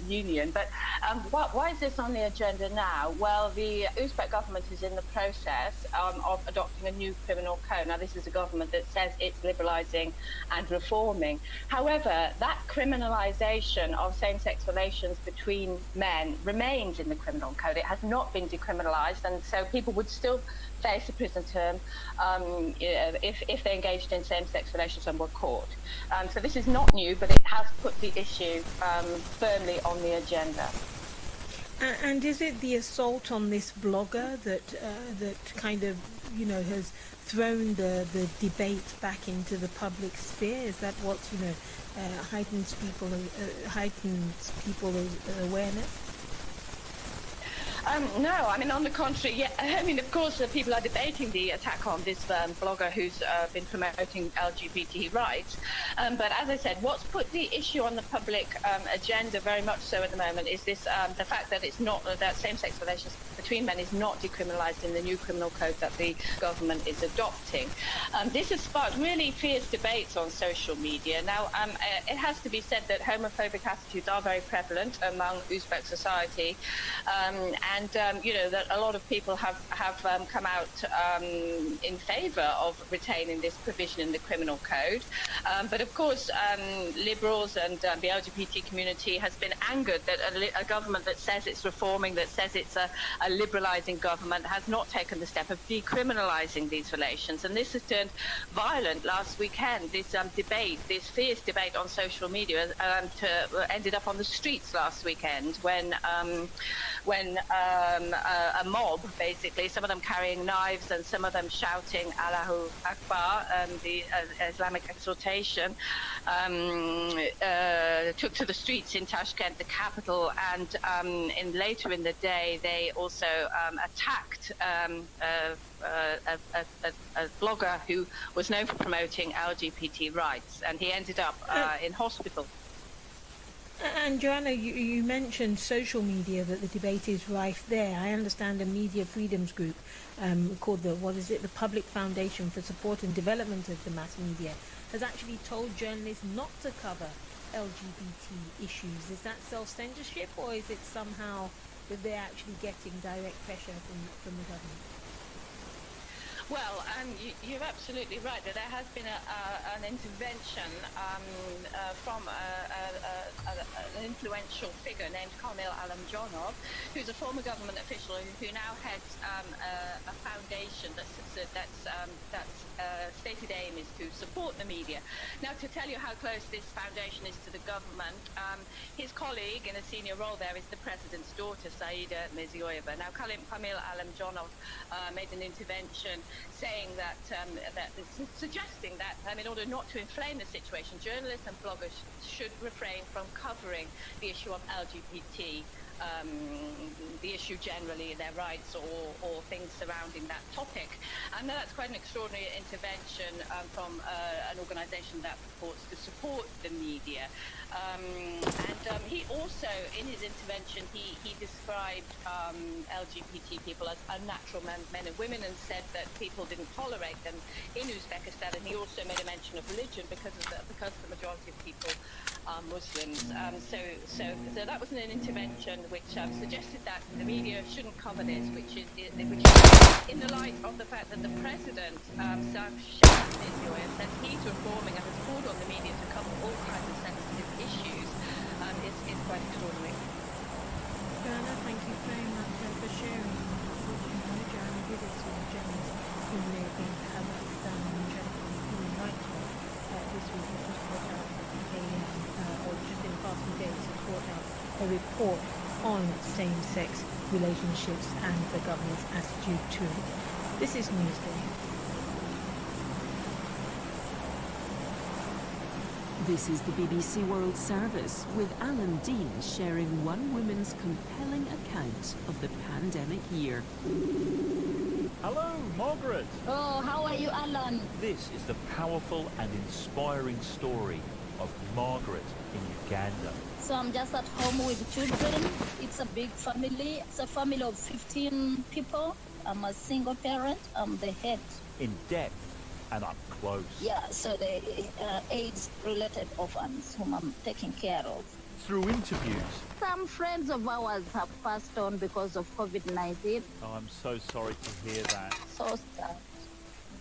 Union. But why is this on the agenda now? Well, the Uzbek government is in the process of adopting a new criminal code. Now, this is a government that says it's liberalising and reforming. However, that criminalisation of same-sex relations between men remains in the criminal code. It has not been decriminalised, and so people would still face a prison term if they engaged in same-sex relations and were caught. So this is not new, but it has put the issue firmly on the agenda. And is it the assault on this blogger that kind of, has thrown the debate back into the public sphere? Is that what, heightens people's awareness? No, I mean, on the contrary, yeah, I mean, of course, people are debating the attack on this blogger who's been promoting LGBT rights. But as I said, what's put the issue on the public agenda very much so at the moment is this, the fact that it's not, that same-sex relations between men is not decriminalised in the new criminal code that the government is adopting. This has sparked really fierce debates on social media. Now, it has to be said that homophobic attitudes are very prevalent among Uzbek society, and that a lot of people have come out in favour of retaining this provision in the criminal code. But of course, liberals and the LGBT community has been angered that a government that says it's reforming, that says it's a liberalising government, has not taken the step of decriminalising these relations. And this has turned violent last weekend. This debate, this fierce debate on social media ended up on the streets last weekend when a mob, basically, some of them carrying knives and some of them shouting Allahu Akbar, the Islamic exhortation, took to the streets in Tashkent, the capital, and later in the day they also attacked a blogger who was known for promoting LGBT rights, and he ended up in hospital. And Joanna, you mentioned social media, that the debate is rife there. I understand a media freedoms group called the Public Foundation for Support and Development of the Mass Media has actually told journalists not to cover LGBT issues. Is that self-censorship, or is it somehow that they're actually getting direct pressure from the government? Well, you're absolutely right that there has been an intervention from an influential figure named Kamil Alamjonov, who's a former government official who now heads a foundation that's stated aim is to support the media. Now, to tell you how close this foundation is to the government, his colleague in a senior role there is the president's daughter, Saida Mirziyoyeva. Now, Kamil Alamjonov made an intervention saying that, suggesting that in order not to inflame the situation, journalists and bloggers should refrain from covering the issue of LGBT, the issue generally, their rights or things surrounding that topic. And that's quite an extraordinary intervention from an organisation that purports to support the media. And he also, in his intervention, he described LGBT people as unnatural men and women, and said that people didn't tolerate them in Uzbekistan. And he also made a mention of religion because the majority of people are Muslims. So that was an intervention which suggested that the media shouldn't cover this, which is in the light of the fact that the president, says he's reforming and has called on the media to cover all kinds of sensitive issues. Is quite extraordinary. Joanna, thank you very much for sharing. Joanna did it to journalists who live in Kazakhstan and human rights watch. This week has just brought out or just in the past few days has brought out a report on same-sex relationships and the government's attitude to it. This is Newsday. This is the BBC World Service, with Alan Dean sharing one woman's compelling account of the pandemic year. Hello, Margaret. Oh, how are you, Alan? This is the powerful and inspiring story of Margaret in Uganda. So I'm just at home with children. It's a big family. It's a family of 15 people. I'm a single parent. I'm the head. In depth and up close. Yeah, so the AIDS-related orphans whom I'm taking care of. Through interviews. Some some friends of ours have passed on because of COVID-19. Oh, I'm so sorry to hear that. So sad.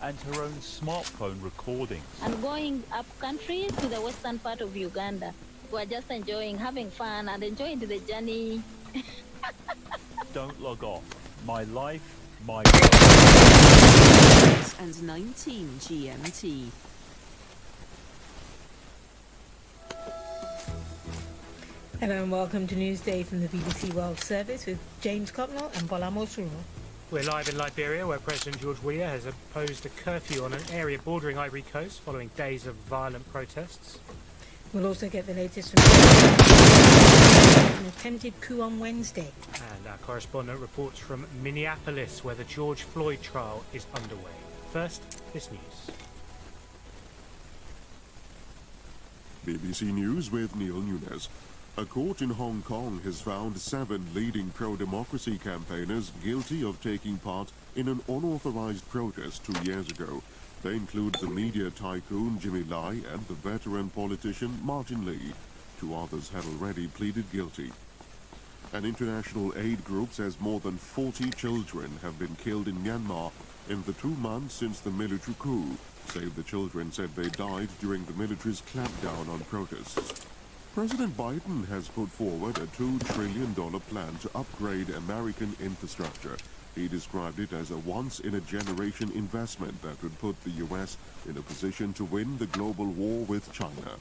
And her own smartphone recordings. And going up country to the western part of Uganda. We're just enjoying, having fun and enjoying the journey. Don't log off. My life, my world. And 19 GMT. Hello and welcome to Newsday from the BBC World Service with James Cotnell and Bola Mosuro. We're live in Liberia, where President George Weah has imposed a curfew on an area bordering Ivory Coast following days of violent protests. We'll also get the latest from an attempted coup on Wednesday. And our correspondent reports from Minneapolis, where the George Floyd trial is underway. First, this news. BBC News with Neil Nunes. A court in Hong Kong has found 7 leading pro-democracy campaigners guilty of taking part in an unauthorized protest 2 years ago. They include the media tycoon Jimmy Lai and the veteran politician Martin Lee. 2 others had already pleaded guilty. An international aid group says more than 40 children have been killed in Myanmar in the 2 months since the military coup. Save the Children said they died during the military's clampdown on protests. President Biden has put forward a $2 trillion plan to upgrade American infrastructure. He described it as a once-in-a-generation investment that would put the U.S. in a position to win the global war with China.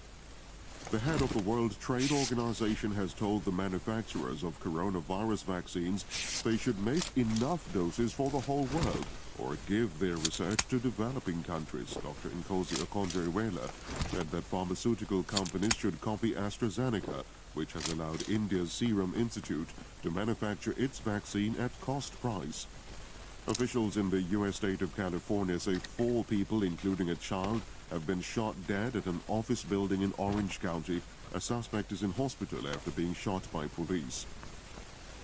The head of the World Trade Organization has told the manufacturers of coronavirus vaccines they should make enough doses for the whole world or give their research to developing countries. Dr. Nkosi Okonjo-Iweala said that pharmaceutical companies should copy AstraZeneca, which has allowed India's Serum Institute to manufacture its vaccine at cost price. Officials in the U.S. state of California say 4 people, including a child, have been shot dead at an office building in Orange County. A suspect is in hospital after being shot by police.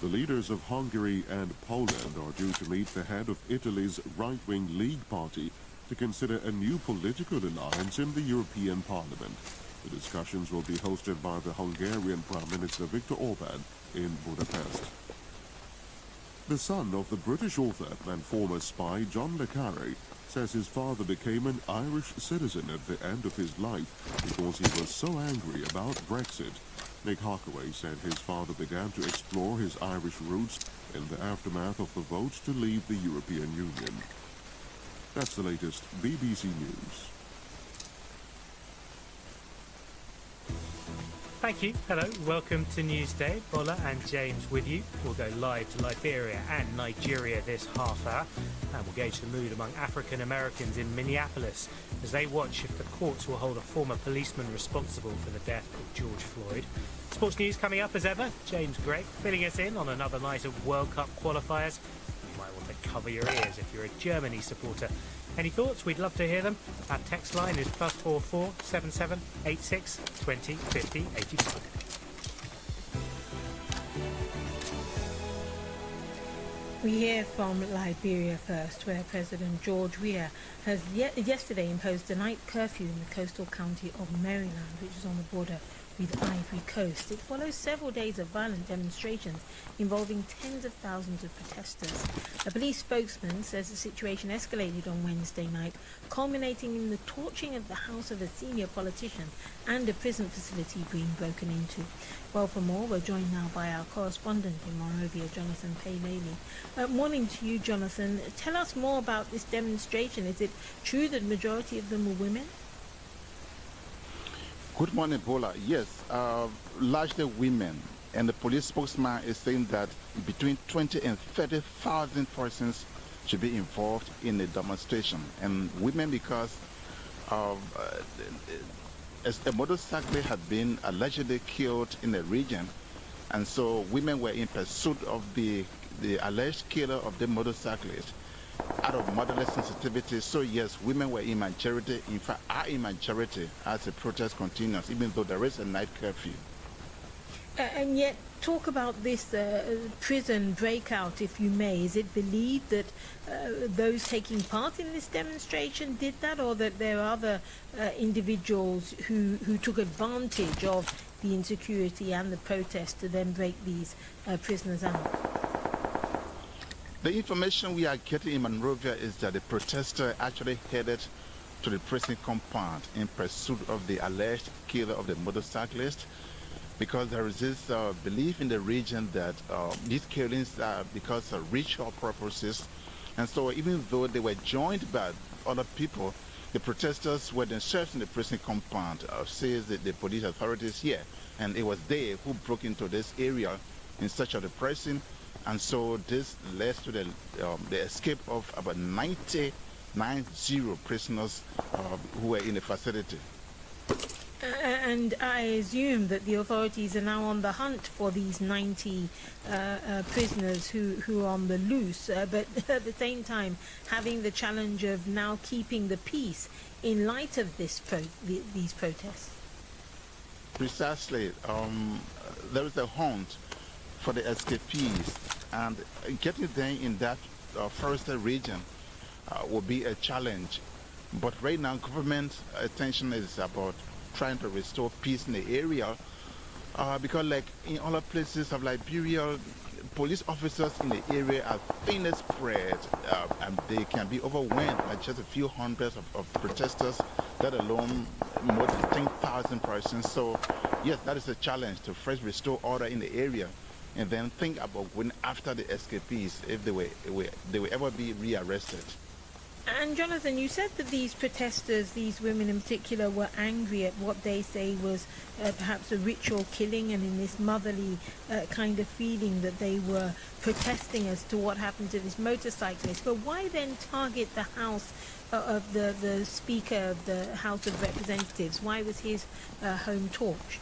The leaders of Hungary and Poland are due to meet the head of Italy's right-wing League Party to consider a new political alliance in the European Parliament. The discussions will be hosted by the Hungarian Prime Minister Viktor Orbán in Budapest. The son of the British author and former spy John le Carré says his father became an Irish citizen at the end of his life because he was so angry about Brexit. Nick Harkaway said his father began to explore his Irish roots in the aftermath of the vote to leave the European Union. That's the latest BBC News. Thank you. Hello. Welcome to Newsday. Bola and James with you. We'll go live to Liberia and Nigeria this half hour, and we'll gauge the mood among African Americans in Minneapolis as they watch if the courts will hold a former policeman responsible for the death of George Floyd. Sports news coming up as ever. James Gregg filling us in on another night of World Cup qualifiers. You might want to cover your ears if you're a Germany supporter. Any thoughts? We'd love to hear them. Our text line is +44 77 86 20 50 85. We hear from Liberia first, where President George Weah has yesterday imposed a night curfew in the coastal county of Maryland, which is on the border with Ivory Coast. It follows several days of violent demonstrations involving tens of thousands of protesters. A police spokesman says the situation escalated on Wednesday night, culminating in the torching of the house of a senior politician and a prison facility being broken into. Well, for more, we're joined now by our correspondent in Monrovia, Jonathan Paylely. Morning to you, Jonathan. Tell us more about this demonstration. Is it true that the majority of them were women? Good morning, Paula. Yes, largely women. And the police spokesman is saying that between 20 and 30,000 persons should be involved in the demonstration. And women because a motorcyclist had been allegedly killed in the region. And so women were in pursuit of the alleged killer of the motorcyclist out of motherless sensitivity. So yes, women were in majority, in fact are in majority as the protest continues, even though there is a night curfew. And yet, talk about this prison breakout, if you may. Is it believed that those taking part in this demonstration did that, or that there are other individuals who took advantage of the insecurity and the protest to then break these prisoners out? The information we are getting in Monrovia is that the protester actually headed to the prison compound in pursuit of the alleged killer of the motorcyclist, because there is this belief in the region that these killings are because of ritual purposes. And so even though they were joined by other people, the protesters were themselves in the prison compound, says the police authorities here. And it was they who broke into this area in search of the person. And so this led to the escape of about 90 prisoners who were in the facility. And I assume that the authorities are now on the hunt for these 90 prisoners who are on the loose, but at the same time having the challenge of now keeping the peace in light of these protests. Precisely. There is a hunt for the escapees, and getting them in that forested region will be a challenge. But right now, government attention is about trying to restore peace in the area, because like in other places of Liberia, police officers in the area are thinly spread, and they can be overwhelmed by just a few hundreds of protesters, let alone more than 10,000 persons. So yes, that is a challenge to first restore order in the area and then think about going after the escapees if they will ever be rearrested. And Jonathan, you said that these protesters, these women in particular, were angry at what they say was perhaps a ritual killing, and in this motherly kind of feeling that they were protesting as to what happened to this motorcyclist. But why then target the house of the Speaker of the House of Representatives? Why was his home torched?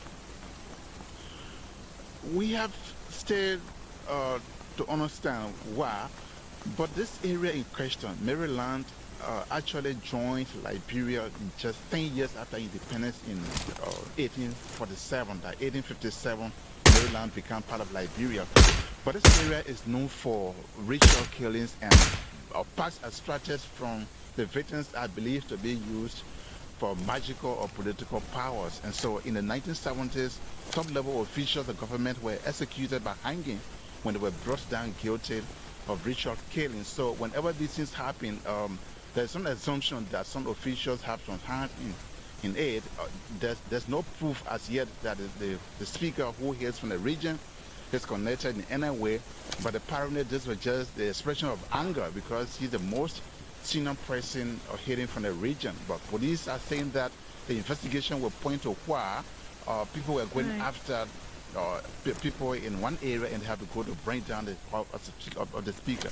We have stayed to understand why. But this area in question, Maryland, actually joined Liberia just 10 years after independence in 1847. That 1857, Maryland became part of Liberia. But this area is known for ritual killings, and parts extracted from the victims are believed to be used for magical or political powers. And so in the 1970s, top-level officials of government were executed by hanging when they were brought down guilty of ritual killing. So whenever these things happen, there's some assumption that some officials have some hand in aid. There's no proof as yet that the speaker who hails from the region is connected in any way, but apparently this was just the expression of anger because he's the most senior person hailing from the region. But police are saying that the investigation will point to why people were going after people in one area and have to go to bring down the of the speaker.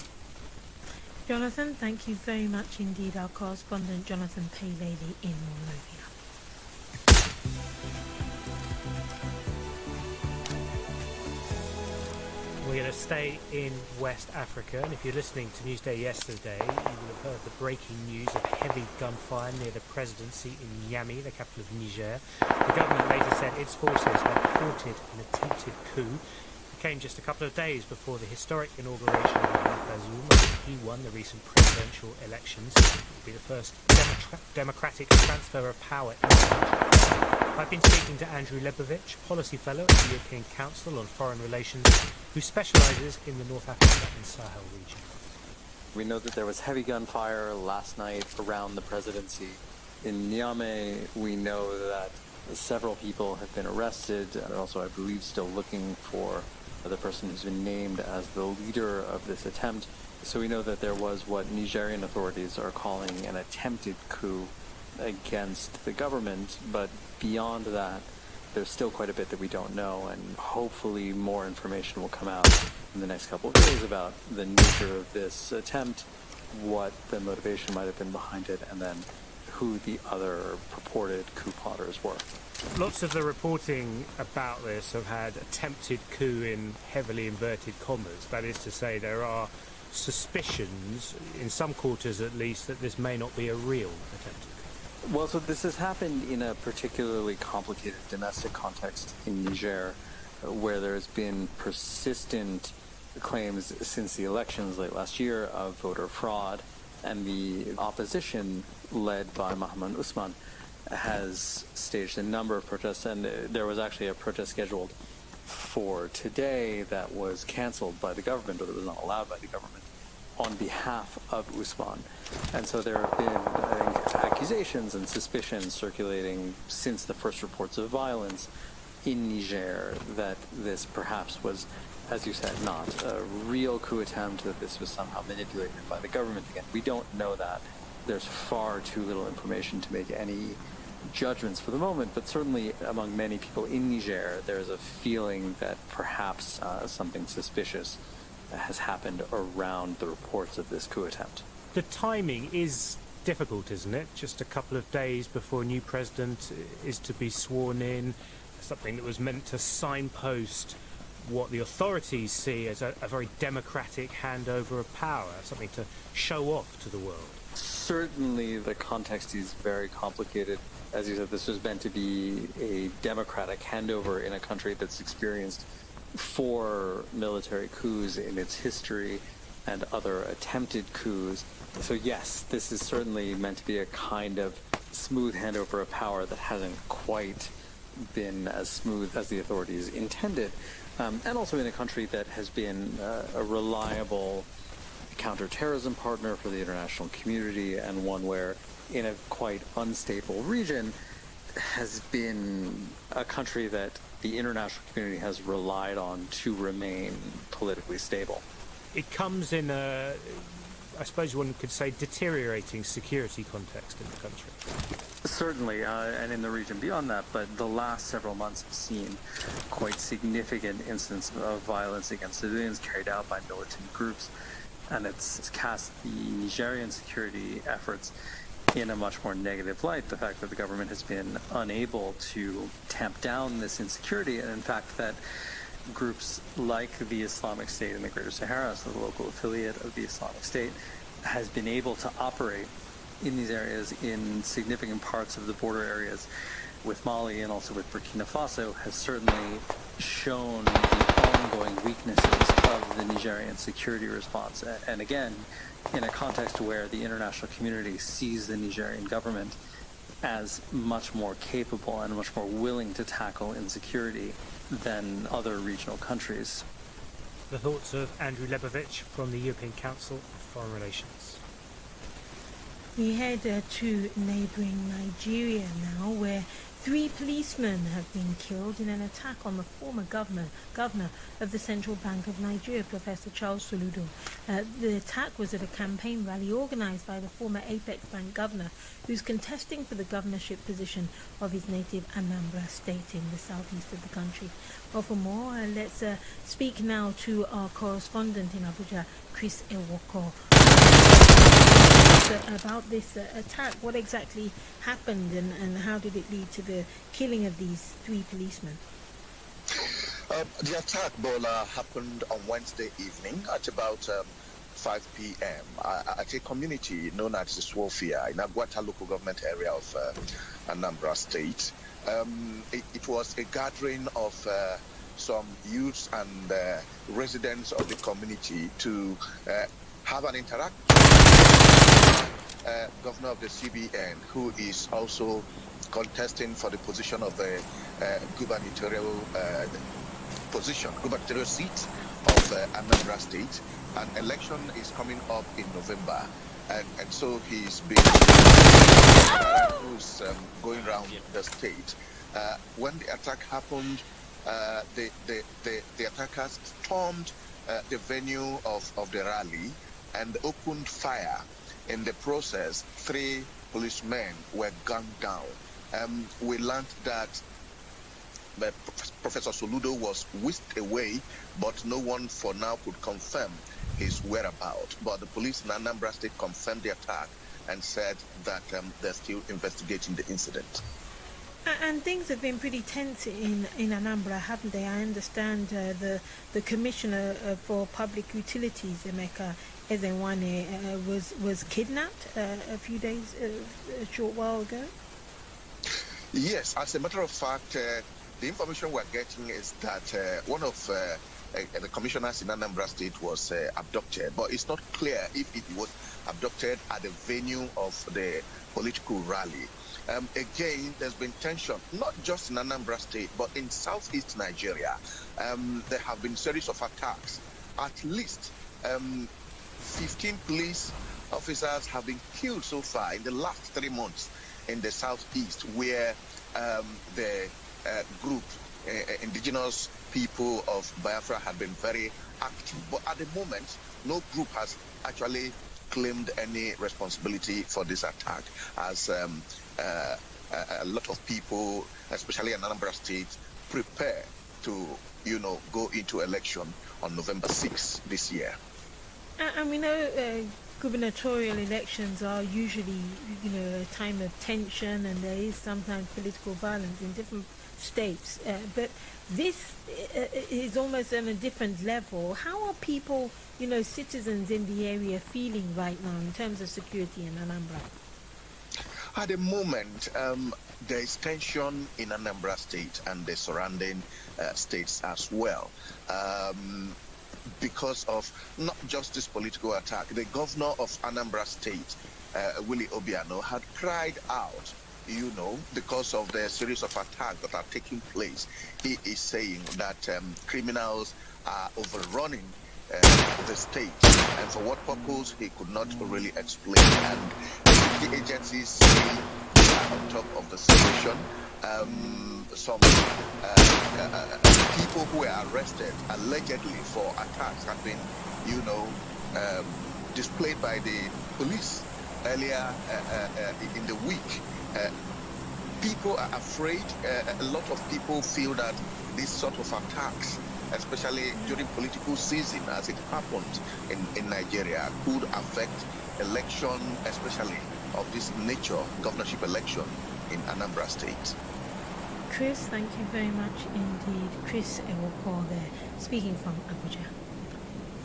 Jonathan, thank you very much indeed. Our correspondent Jonathan Paylady in Monrovia. We're going to stay in West Africa, and if you're listening to Newsday yesterday, you will have heard the breaking news of heavy gunfire near the presidency in Niamey, the capital of Niger. The government later said its forces had thwarted an attempted coup. It came just a couple of days before the historic inauguration of Mohamed Bazoum. He won the recent presidential elections. It will be the first democratic transfer of power in the country. I've been speaking to Andrew Lebovich, Policy Fellow at the European Council on Foreign Relations, who specialises in the North Africa and Sahel region. We know that there was heavy gunfire last night around the presidency. In Niamey, we know that several people have been arrested, and also, I believe, still looking for the person who's been named as the leader of this attempt. So we know that there was what Nigerian authorities are calling an attempted coup against the government, but beyond that, there's still quite a bit that we don't know, and hopefully more information will come out in the next couple of days about the nature of this attempt, what the motivation might have been behind it, and then who the other purported coup plotters were. Lots of the reporting about this have had attempted coup in heavily inverted commas. That is to say, there are suspicions, in some quarters at least, that this may not be a real attempted coup. Well, so this has happened in a particularly complicated domestic context in Niger, where there's been persistent claims since the elections late last year of voter fraud, and the opposition, led by Mohamed Usman, has staged a number of protests, and there was actually a protest scheduled for today that was canceled by the government, or that was not allowed by the government, on behalf of Usman. And so there have been, I think, accusations and suspicions circulating since the first reports of violence in Niger that this perhaps was, as you said, not a real coup attempt, that this was somehow manipulated by the government. Again, we don't know that. There's far too little information to make any judgments for the moment, but certainly among many people in Niger, there's a feeling that perhaps something suspicious has happened around the reports of this coup attempt. The timing is difficult, isn't it? Just a couple of days before a new president is to be sworn in, something that was meant to signpost what the authorities see as a very democratic handover of power, something to show off to the world. Certainly the context is very complicated. As you said, this was meant to be a democratic handover in a country that's experienced 4 military coups in its history and other attempted coups. So yes, this is certainly meant to be a kind of smooth handover of power that hasn't quite been as smooth as the authorities intended. And also in a country that has been a reliable counterterrorism partner for the international community, and one where, in a quite unstable region, has been a country that the international community has relied on to remain politically stable. It comes in a, I suppose one could say, deteriorating security context in the country. Certainly, and in the region beyond that, but the last several months have seen quite significant incidents of violence against civilians carried out by militant groups, and it's cast the Nigerian security efforts in a much more negative light. The fact that the government has been unable to tamp down this insecurity, and in fact that groups like the Islamic State in the Greater Sahara, so the local affiliate of the Islamic State, has been able to operate in these areas in significant parts of the border areas with Mali and also with Burkina Faso, has certainly shown the ongoing weaknesses of the Nigerian security response. And again, in a context where the international community sees the Nigerian government as much more capable and much more willing to tackle insecurity than other regional countries. The thoughts of Andrew Lebovich from the European Council of Foreign Relations. We head to neighbouring Nigeria now, where 3 policemen have been killed in an attack on the former governor of the Central Bank of Nigeria, Professor Charles Soludo. The attack was at a campaign rally organised by the former Apex Bank governor, who's contesting for the governorship position of his native Anambra state in the southeast of the country. Well, for more, let's speak now to our correspondent in Abuja, Chris Ewoko. About this attack, what exactly happened, and how did it lead to the killing of these 3 policemen? The attack, Bola, happened on Wednesday evening at about 5 p.m. at a community known as the Swofia in Agwata local government area of Anambra State. It was a gathering of some youths and residents of the community to have an interaction. Governor of the CBN, who is also contesting for the position of the gubernatorial seat of Anambra State. An election is coming up in November, and so he's been who's going around the state. When the attack happened, the attackers stormed the venue of the rally and opened fire. In the process, 3 policemen were gunned down. We learned that Professor Soludo was whisked away, but no one for now could confirm his whereabouts. But the police in Anambra State confirmed the attack and said that they're still investigating the incident. And things have been pretty tense in Anambra, haven't they? I understand the Commissioner for Public Utilities, Emeka Ezenwane, was kidnapped a short while ago. Yes, as a matter of fact, the information we're getting is that one of the commissioners in Anambra State was abducted, but it's not clear if it was abducted at the venue of the political rally. again, there's been tension, not just in Anambra State, but in southeast Nigeria. There have been series of attacks. At least 15 police officers have been killed so far in the last 3 months in the southeast, where the group, indigenous people of Biafra, had been very active. But at the moment, no group has actually claimed any responsibility for this attack, as a lot of people, especially in Anambra State, prepare to, go into election on November 6th this year. And we know gubernatorial elections are usually, a time of tension, and there is sometimes political violence in different states. But this is almost on a different level. How are people, citizens in the area feeling right now in terms of security in Anambra? At the moment, there is tension in Anambra State and the surrounding states as well. Because of not just this political attack. The governor of Anambra State, Willie Obiano, had cried out, because of the series of attacks that are taking place. He is saying that criminals are overrunning the state, and for what purpose he could not really explain. And the agencies say they are on top of the situation. Some people who were arrested allegedly for attacks have been, displayed by the police earlier in the week. People are afraid. A lot of people feel that these sort of attacks, especially during political season, as it happened in Nigeria, could affect election, especially of this nature, governorship election in Anambra State. Chris, thank you very much indeed. Chris Ewoko there, speaking from Abuja.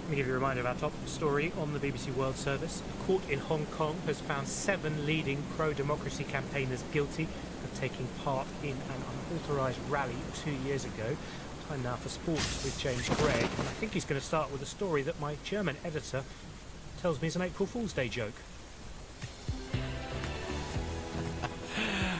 Let me give you a reminder of our top story on the BBC World Service. A court in Hong Kong has found 7 leading pro-democracy campaigners guilty of taking part in an unauthorised rally 2 years ago. Time now for sports with James Gregg. And I think he's going to start with a story that my German editor tells me is an April Fool's Day joke.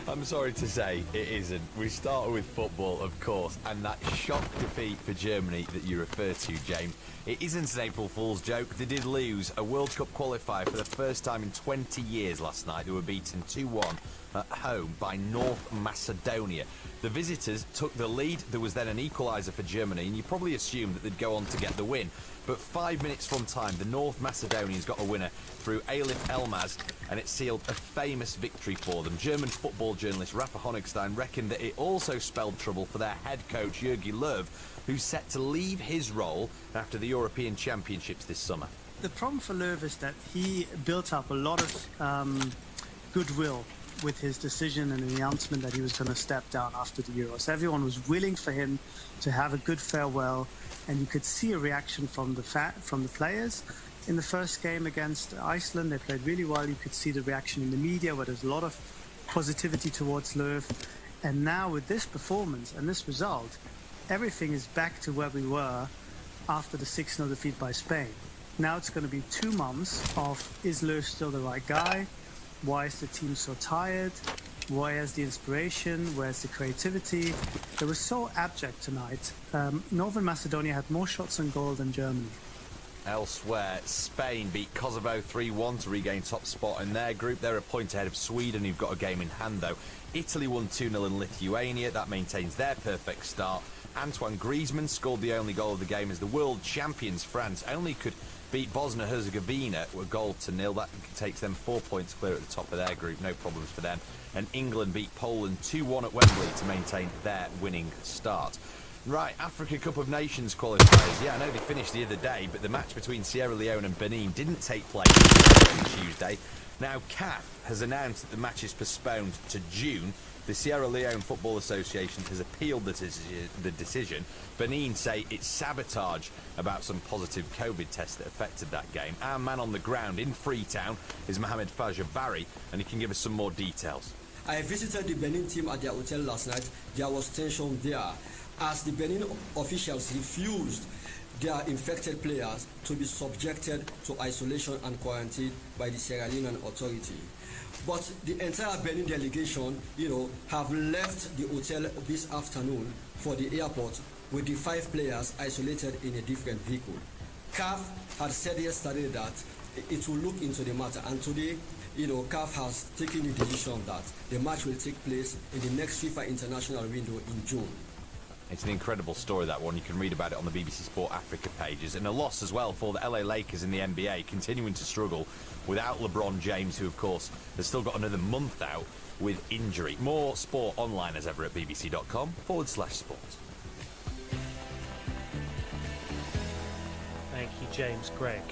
I'm sorry to say it isn't. We start with football, of course, and that shock defeat for Germany that you refer to, James. It isn't an April Fool's joke. They did lose a World Cup qualifier for the first time in 20 years last night. They were beaten 2-1 at home by North Macedonia. The visitors took the lead. There was then an equaliser for Germany, and you probably assumed that they'd go on to get the win. But 5 minutes from time, the North Macedonians got a winner through Elif Elmaz, and it sealed a famous victory for them. German football journalist Rafa Honigstein reckoned that it also spelled trouble for their head coach Jogi Löw, who's set to leave his role after the European Championships this summer. The problem for Löw is that he built up a lot of goodwill with his decision and the announcement that he was going to step down after the Euros. Everyone was willing for him to have a good farewell, and you could see a reaction from the players. In the first game against Iceland, they played really well. You could see the reaction in the media, where there's a lot of positivity towards Löw. And now with this performance and this result, everything is back to where we were after the 6-0 defeat by Spain. Now it's going to be 2 months of, is Löw still the right guy? Why is the team so tired? Where is the inspiration? Where's the creativity? They were so abject tonight. Northern Macedonia had more shots on goal than Germany. Elsewhere, Spain beat Kosovo 3-1 to regain top spot in their group. They're a point ahead of Sweden, who've got a game in hand, though. Italy won 2-0 in Lithuania. That maintains their perfect start. Antoine Griezmann scored the only goal of the game as the world champions France only could beat Bosnia-Herzegovina a goal to 0. That takes them 4 points clear at the top of their group. No problems for them. And England beat Poland 2-1 at Wembley to maintain their winning start. Right, Africa Cup of Nations qualifiers. Yeah, I know they finished the other day, but the match between Sierra Leone and Benin didn't take place on Tuesday. Now, CAF has announced that the match is postponed to June. The Sierra Leone Football Association has appealed the decision. Benin say it's sabotage about some positive COVID tests that affected that game. Our man on the ground in Freetown is Mohamed Fajabari, and he can give us some more details. I visited the Benin team at their hotel last night. There was tension there, as the Benin officials refused their infected players to be subjected to isolation and quarantine by the Sierra Leonean authority. But the entire Benin delegation, have left the hotel this afternoon for the airport with the 5 players isolated in a different vehicle. CAF had said yesterday that it will look into the matter, and today, CAF has taken the decision that the match will take place in the next FIFA international window in June. It's an incredible story, that one. You can read about it on the BBC Sport Africa pages. And a loss as well for the LA Lakers in the NBA, continuing to struggle without LeBron James, who, of course, has still got another month out with injury. More sport online as ever at bbc.com/sport. Thank you, James Gregg.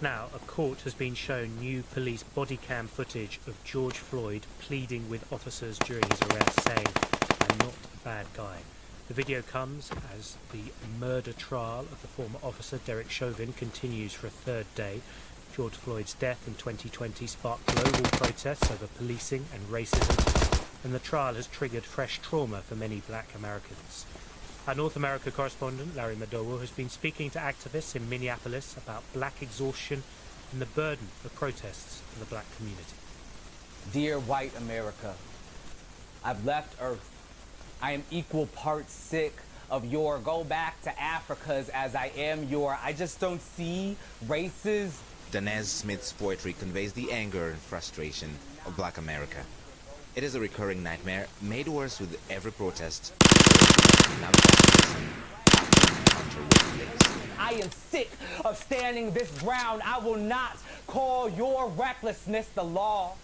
Now, a court has been shown new police body cam footage of George Floyd pleading with officers during his arrest, saying, "I'm not a bad guy." The video comes as the murder trial of the former officer Derek Chauvin continues for a third day. George Floyd's death in 2020 sparked global protests over policing and racism, and the trial has triggered fresh trauma for many black Americans. Our North America correspondent Larry Madowo has been speaking to activists in Minneapolis about black exhaustion and the burden of protests for the black community. Dear white America, I've left Earth. I am equal parts sick of your go back to Africa's as I am your I just don't see races. Danez Smith's poetry conveys the anger and frustration of black America. It is a recurring nightmare, made worse with every protest. I am sick of standing this ground. I will not call your recklessness the law.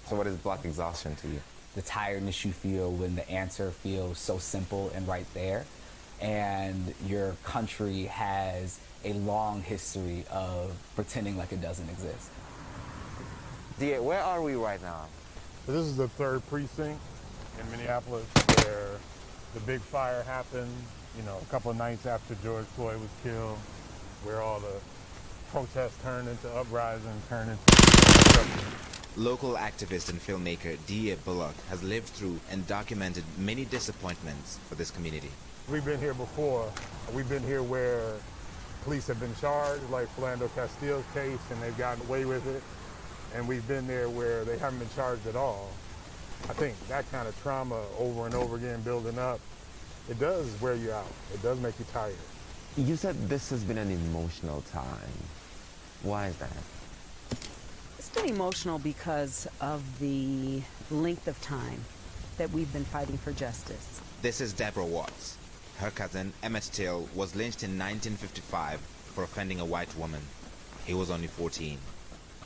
So what is black exhaustion to you? The tiredness you feel when the answer feels so simple and right there. And your country has a long history of pretending like it doesn't exist. Dia, where are we right now? This is the 3rd precinct in Minneapolis where the big fire happened, a couple of nights after George Floyd was killed, where all the protests turned into uprising, turned into destruction. Local activist and filmmaker Dia Bullock has lived through and documented many disappointments for this community. We've been here before. We've been here where police have been charged, like Philando Castile's case, and they've gotten away with it. And we've been there where they haven't been charged at all. I think that kind of trauma over and over again building up, it does wear you out. It does make you tired. You said this has been an emotional time. Why is that? It's been emotional because of the length of time that we've been fighting for justice. This is Deborah Watts. Her cousin, Emmett Till, was lynched in 1955 for offending a white woman. He was only 14.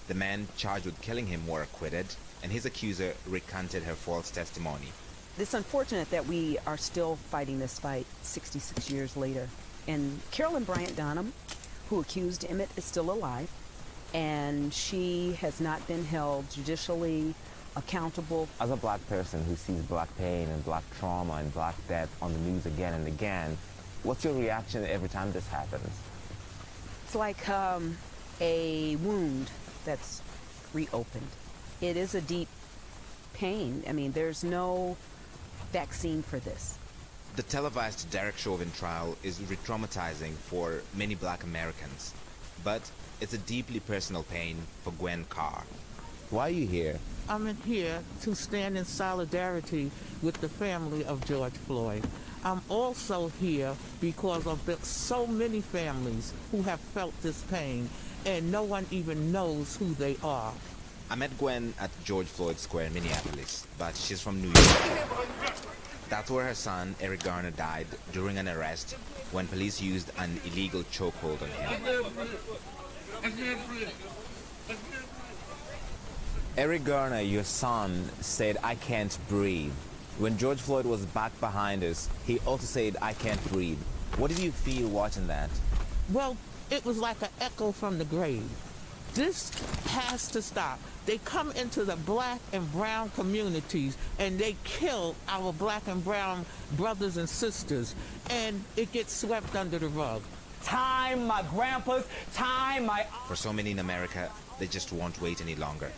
The man charged with killing him were acquitted, and his accuser recanted her false testimony. It's unfortunate that we are still fighting this fight 66 years later. And Carolyn Bryant Donham, who accused Emmett, is still alive, and she has not been held judicially accountable. As a black person who sees black pain and black trauma and black death on the news again and again, what's your reaction every time this happens? It's like a wound that's reopened. It is a deep pain. I mean, there's no vaccine for this. The televised Derek Chauvin trial is re-traumatizing for many black Americans, but it's a deeply personal pain for Gwen Carr. Why are you here? I'm here to stand in solidarity with the family of George Floyd. I'm also here because of so many families who have felt this pain, and no one even knows who they are. I met Gwen at George Floyd Square in Minneapolis, but she's from New York. That's where her son, Eric Garner, died during an arrest when police used an illegal chokehold on him. Eric Garner, your son, said, "I can't breathe." When George Floyd was back behind us, he also said, "I can't breathe." What did you feel watching that? Well, it was like an echo from the grave. This has to stop. They come into the black and brown communities and they kill our black and brown brothers and sisters, and it gets swept under the rug. Time, my grandpas, time, my... For so many in America, they just won't wait any longer.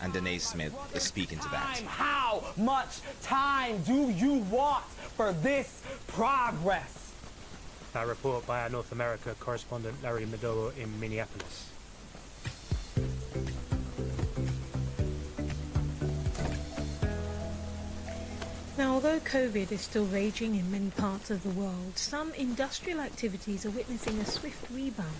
And Danez Smith is speaking to that. How much time do you want for this progress? That report by our North America correspondent Larry Madowo in Minneapolis. Now, although COVID is still raging in many parts of the world, some industrial activities are witnessing a swift rebound.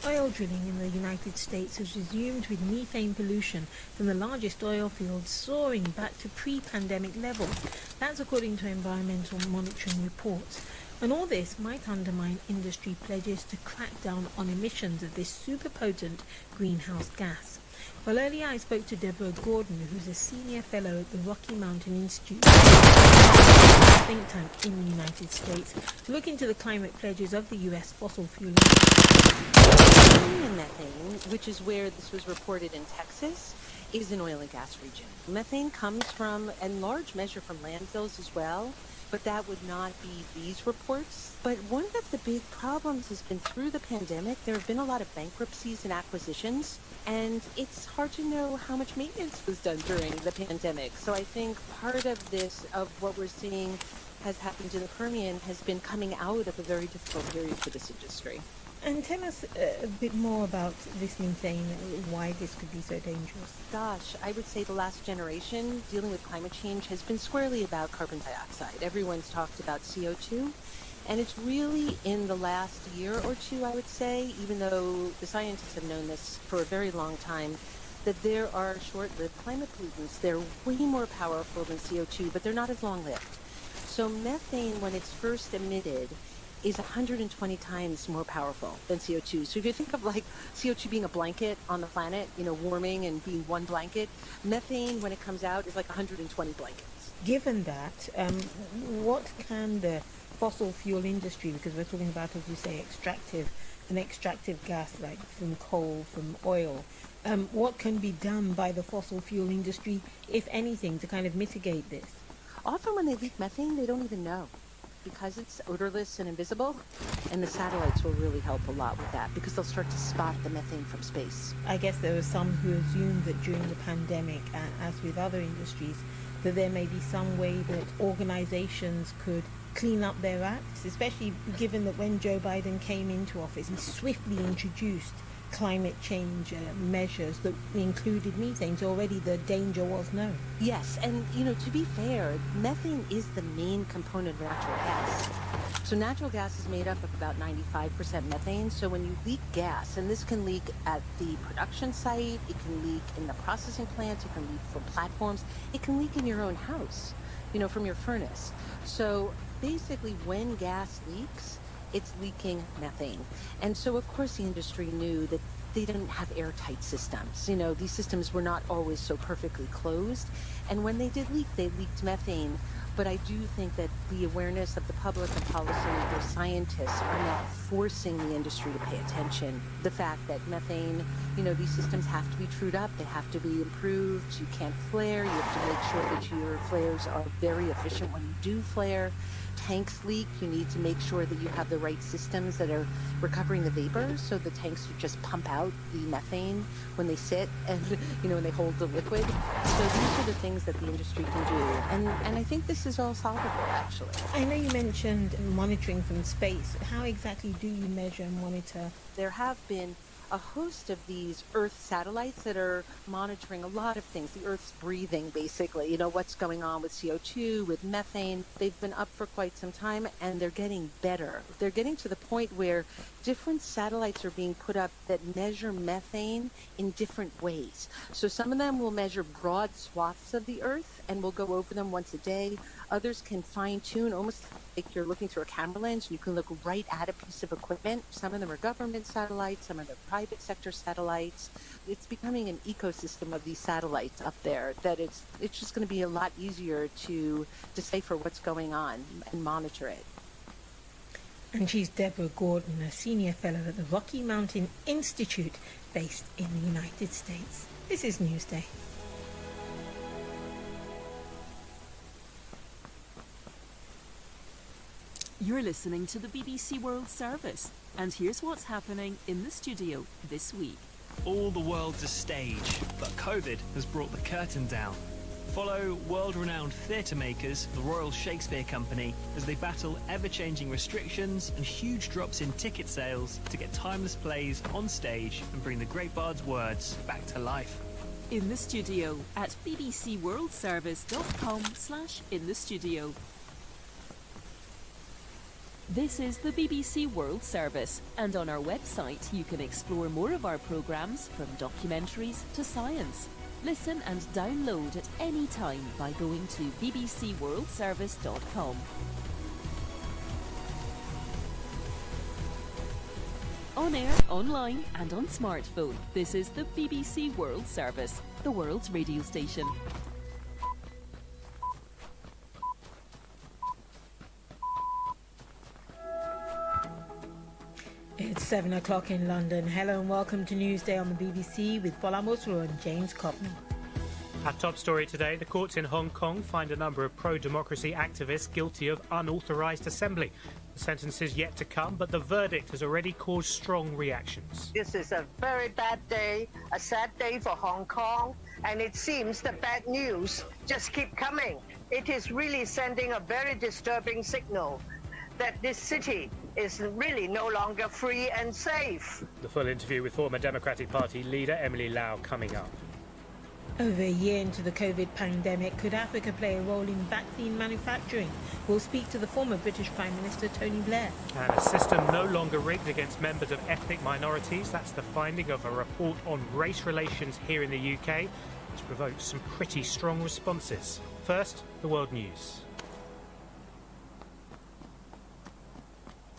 Oil drilling in the United States has resumed with methane pollution from the largest oil fields soaring back to pre-pandemic levels. That's according to environmental monitoring reports. And all this might undermine industry pledges to crack down on emissions of this super potent greenhouse gas. Well, earlier I spoke to Deborah Gordon, who's a senior fellow at the Rocky Mountain Institute, a think tank in the United States, to look into the climate pledges of the US fossil fuel industry. Methane, which is where this was reported in Texas, is an oil and gas region. Methane comes from, in large measure, from landfills as well, but that would not be these reports. But one of the big problems has been through the pandemic, there have been a lot of bankruptcies and acquisitions, and it's hard to know how much maintenance was done during the pandemic. So I think part of this, of what we're seeing has happened in the Permian, has been coming out of a very difficult period for this industry. And tell us a bit more about this methane, why this could be so dangerous. Gosh, I would say the last generation dealing with climate change has been squarely about carbon dioxide. Everyone's talked about CO2, and it's really in the last year or two, I would say, even though the scientists have known this for a very long time, that there are short-lived climate pollutants. They're way more powerful than CO2, but they're not as long-lived. So methane, when it's first emitted, is 120 times more powerful than CO2. So if you think of like CO2 being a blanket on the planet, you know, warming and being one blanket, methane, when it comes out, is like 120 blankets. Given that, what can the fossil fuel industry, because we're talking about, as you say, an extractive gas like from coal, from oil, what can be done by the fossil fuel industry, if anything, to kind of mitigate this? Often when they leak methane, they don't even know, because it's odorless and invisible, and the satellites will really help a lot with that, because they'll start to spot the methane from space. I guess there were some who assumed that during the pandemic, as with other industries, that there may be some way that organizations could clean up their acts, especially given that when Joe Biden came into office, he swiftly introduced climate change measures that included methane, so already the danger was known. Yes, and you know, to be fair, methane is the main component of natural gas. So natural gas is made up of about 95% methane. So when you leak gas, and this can leak at the production site, it can leak in the processing plant, it can leak from platforms, it can leak in your own house, you know, from your furnace. So basically when gas leaks, it's leaking methane. And so, of course, the industry knew that they didn't have airtight systems. You know, these systems were not always so perfectly closed. And when they did leak, they leaked methane. But I do think that the awareness of the public and policymakers, scientists are now forcing the industry to pay attention. The fact that methane, you know, these systems have to be trued up, they have to be improved, you can't flare, you have to make sure that your flares are very efficient when you do flare. Tanks leak, you need to make sure that you have the right systems that are recovering the vapor, so the tanks just pump out the methane when they sit and, you know, when they hold the liquid. So these are the things that the industry can do. And I think this is all solvable, actually. I know you mentioned monitoring from space. How exactly do you measure and monitor? There have been a host of these Earth satellites that are monitoring a lot of things. The Earth's breathing, basically, you know, what's going on with CO2, with methane. They've been up for quite some time, and they're getting better. They're getting to the point where different satellites are being put up that measure methane in different ways. So some of them will measure broad swaths of the Earth, and we'll go over them once a day. Others can fine-tune, almost like you're looking through a camera lens, and you can look right at a piece of equipment. Some of them are government satellites, some of them are private sector satellites. It's becoming an ecosystem of these satellites up there that it's just going to be a lot easier to decipher what's going on and monitor it. And she's Deborah Gordon, a senior fellow at the Rocky Mountain Institute based in the United States. This is Newsday. You're listening to the BBC World Service, and here's what's happening in the studio this week. All the world's a stage, but COVID has brought the curtain down. Follow world-renowned theatre makers, the Royal Shakespeare Company, as they battle ever-changing restrictions and huge drops in ticket sales to get timeless plays on stage and bring the great bard's words back to life. In the Studio at bbcworldservice.com/inthestudio. This is the BBC World Service, and on our website you can explore more of our programmes, from documentaries to science. Listen and download at any time by going to bbcworldservice.com. On air, online and on smartphone, this is the BBC World Service, the world's radio station. It's 7 o'clock in London. Hello and welcome to Newsday on the BBC with Bola Mosru and James Copney. Our top story today, the courts in Hong Kong find a number of pro-democracy activists guilty of unauthorised assembly. The sentence is yet to come, but the verdict has already caused strong reactions. This is a very bad day, a sad day for Hong Kong, and it seems the bad news just keep coming. It is really sending a very disturbing signal that this city is really no longer free and safe. The full interview with former Democratic Party leader Emily Lau coming up. Over a year into the COVID pandemic, could Africa play a role in vaccine manufacturing? We'll speak to the former British Prime Minister Tony Blair. And a system no longer rigged against members of ethnic minorities. That's the finding of a report on race relations here in the UK. It's provoked some pretty strong responses. First, the world news.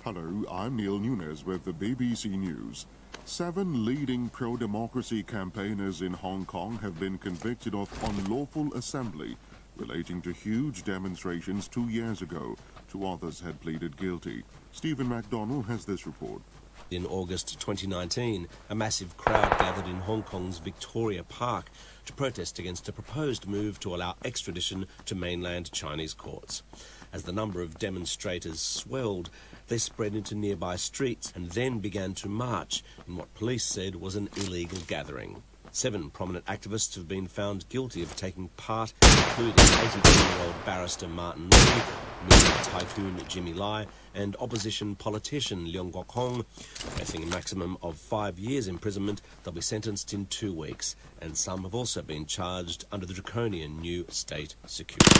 Hello, I'm Neil Nunes with the BBC News. 7 leading pro-democracy campaigners in Hong Kong have been convicted of unlawful assembly relating to huge demonstrations 2 years ago. 2 others had pleaded guilty. Stephen MacDonald has this report. In August 2019, a massive crowd gathered in Hong Kong's Victoria Park to protest against a proposed move to allow extradition to mainland Chinese courts. As the number of demonstrators swelled, they spread into nearby streets and then began to march in what police said was an illegal gathering. 7 prominent activists have been found guilty of taking part, including 82-year-old barrister Martin Lee, media tycoon Jimmy Lai, and opposition politician Leung Kok-hong. Facing a maximum of 5 years imprisonment, they'll be sentenced in 2 weeks, and some have also been charged under the draconian new state security.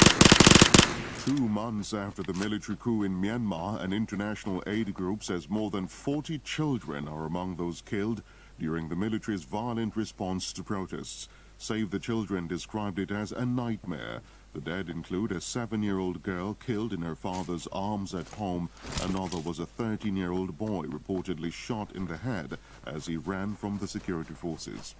2 months after the military coup in Myanmar, an international aid group says more than 40 children are among those killed during the military's violent response to protests. Save the Children described it as a nightmare. The dead include a 7-year-old girl killed in her father's arms at home. Another was a 13-year-old boy reportedly shot in the head as he ran from the security forces.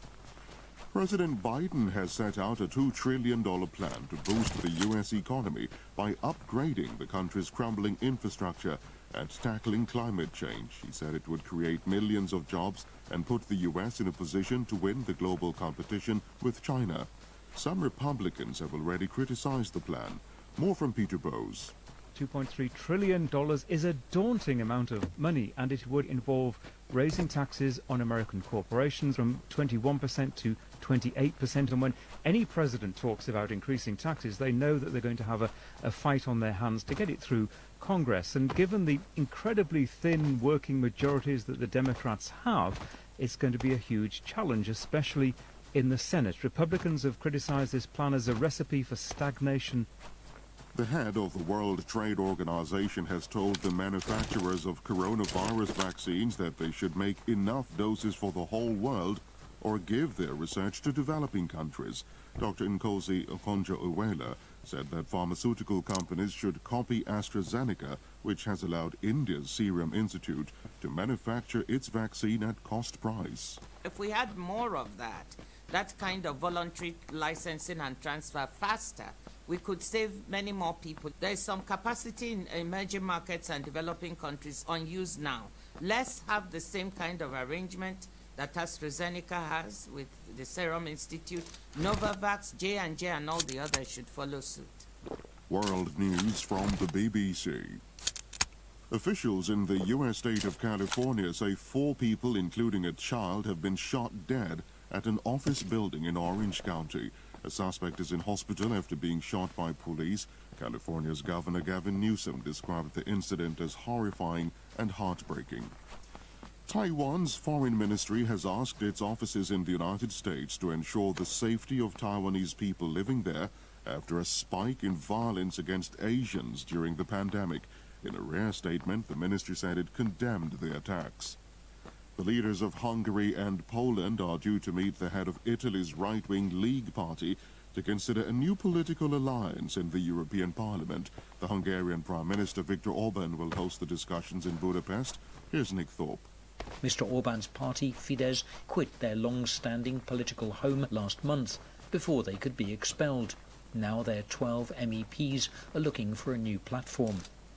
President Biden has set out a $2 trillion plan to boost the U.S. economy by upgrading the country's crumbling infrastructure and tackling climate change. He said it would create millions of jobs and put the U.S. in a position to win the global competition with China. Some Republicans have already criticized the plan. More from Peter Bowes. $2.3 trillion is a daunting amount of money, and it would involve raising taxes on American corporations from 21% to 28%. And when any president talks about increasing taxes, they know that they're going to have a fight on their hands to get it through Congress. And given the incredibly thin working majorities that the Democrats have, it's going to be a huge challenge, especially in the Senate. Republicans have criticized this plan as a recipe for stagnation. The head of the World Trade Organization has told the manufacturers of coronavirus vaccines that they should make enough doses for the whole world or give their research to developing countries. Dr. Nkosi Okonjo-Iweala said that pharmaceutical companies should copy AstraZeneca, which has allowed India's Serum Institute to manufacture its vaccine at cost price. If we had more of that kind of voluntary licensing and transfer faster, we could save many more people. There is some capacity in emerging markets and developing countries unused now. Let's have the same kind of arrangement that AstraZeneca has with the Serum Institute. Novavax, J&J, and all the others should follow suit. World news from the BBC. Officials in the U.S. state of California say 4 people, including a child, have been shot dead at an office building in Orange County. A suspect is in hospital after being shot by police. California's Governor Gavin Newsom described the incident as horrifying and heartbreaking. Taiwan's foreign ministry has asked its offices in the United States to ensure the safety of Taiwanese people living there after a spike in violence against Asians during the pandemic. In a rare statement, the ministry said it condemned the attacks. The leaders of Hungary and Poland are due to meet the head of Italy's right-wing League party to consider a new political alliance in the European Parliament. The Hungarian Prime Minister Viktor Orban will host the discussions in Budapest. Here's Nick Thorpe. Mr. Orban's party, Fidesz, quit their long-standing political home last month before they could be expelled. Now their 12 MEPs are looking for a new platform.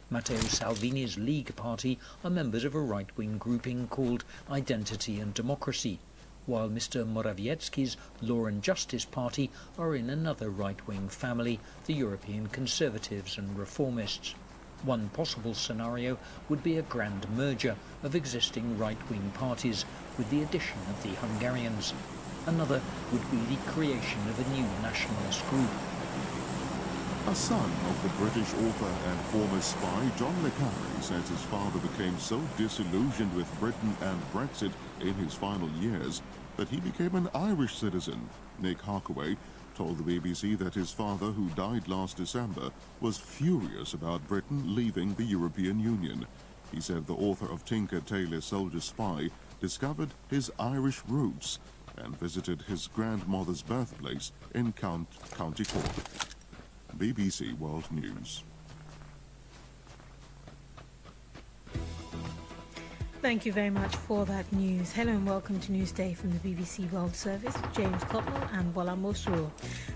Matteo Salvini's League Party are members of a right-wing grouping called Identity and Democracy, while Mr. Morawiecki's Law and Justice Party are in another right-wing family, the European Conservatives and Reformists. One possible scenario would be a grand merger of existing right-wing parties with the addition of the Hungarians. Another would be the creation of a new nationalist group. A son of the British author and former spy John le Carre says his father became so disillusioned with Britain and Brexit in his final years that he became an Irish citizen. Nick Harkaway told the BBC that his father, who died last December, was furious about Britain leaving the European Union. He said the author of Tinker Tailor Soldier Spy discovered his Irish roots and visited his grandmother's birthplace in County Cork. BBC World News. Thank you very much for that news. Hello and welcome to Newsday from the BBC World Service. James Cotnell and Bola Mosuru.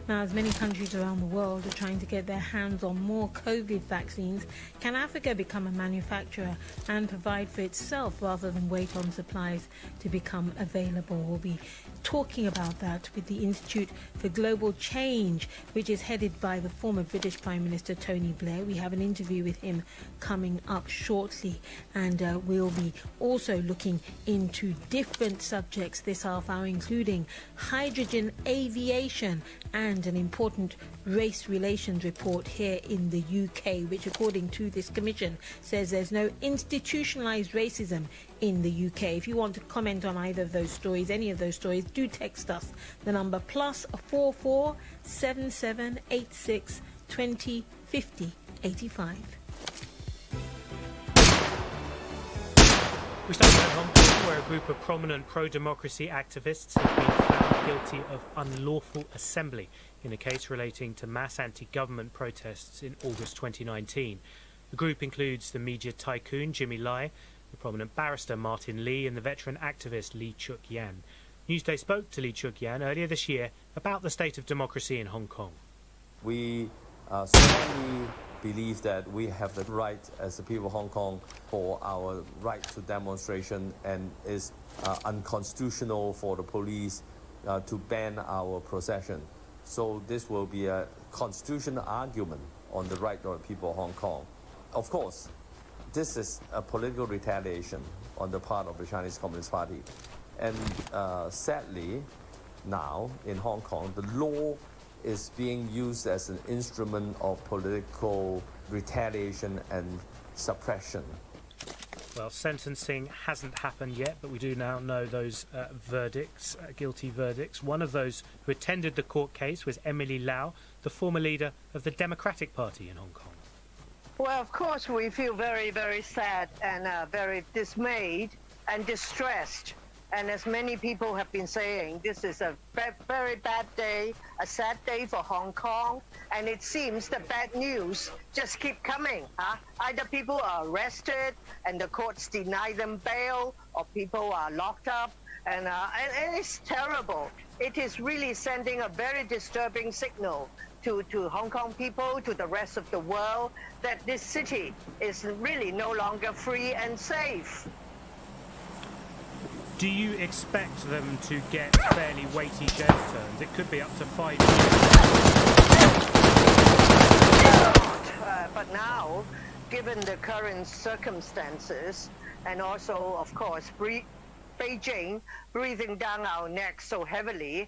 Now, as many countries around the world are trying to get their hands on more COVID vaccines, can Africa become a manufacturer and provide for itself rather than wait on supplies to become available? We'll be talking about that with the Institute for Global Change, which is headed by the former British Prime Minister Tony Blair. We have an interview with him coming up shortly, and we'll be also looking into different subjects this half hour, including hydrogen aviation and an important race relations report here in the UK, which, according to this commission, says there's no institutionalized racism in the UK. If you want to comment on either of those stories, any of those stories, do text us. The number +44 77 86 20 50 85. We start in Hong Kong, where a group of prominent pro-democracy activists have been found guilty of unlawful assembly in a case relating to mass anti-government protests in August 2019. The group includes the media tycoon Jimmy Lai, the prominent barrister Martin Lee, and the veteran activist Lee Chuk-yan. Newsday spoke to Lee Chuk-yan earlier this year about the state of democracy in Hong Kong. We strongly believe that we have the right as the people of Hong Kong for our right to demonstration, and is unconstitutional for the police to ban our procession. So this will be a constitutional argument on the right of the people of Hong Kong. Of course, this is a political retaliation on the part of the Chinese Communist Party. And sadly, now in Hong Kong, the law is being used as an instrument of political retaliation and suppression. Well, sentencing hasn't happened yet, but we do now know those verdicts, guilty verdicts. One of those who attended the court case was Emily Lau, the former leader of the Democratic Party in Hong Kong. Well, of course, we feel very, very sad and very dismayed and distressed. And as many people have been saying, this is a very bad day, a sad day for Hong Kong. And it seems the bad news just keep coming. Either people are arrested and the courts deny them bail, or people are locked up. And it's terrible. It is really sending a very disturbing signal to Hong Kong people, to the rest of the world, that this city is really no longer free and safe. Do you expect them to get fairly weighty jail terms? It could be up to 5 years. But now, given the current circumstances, and also, of course, Beijing breathing down our necks so heavily,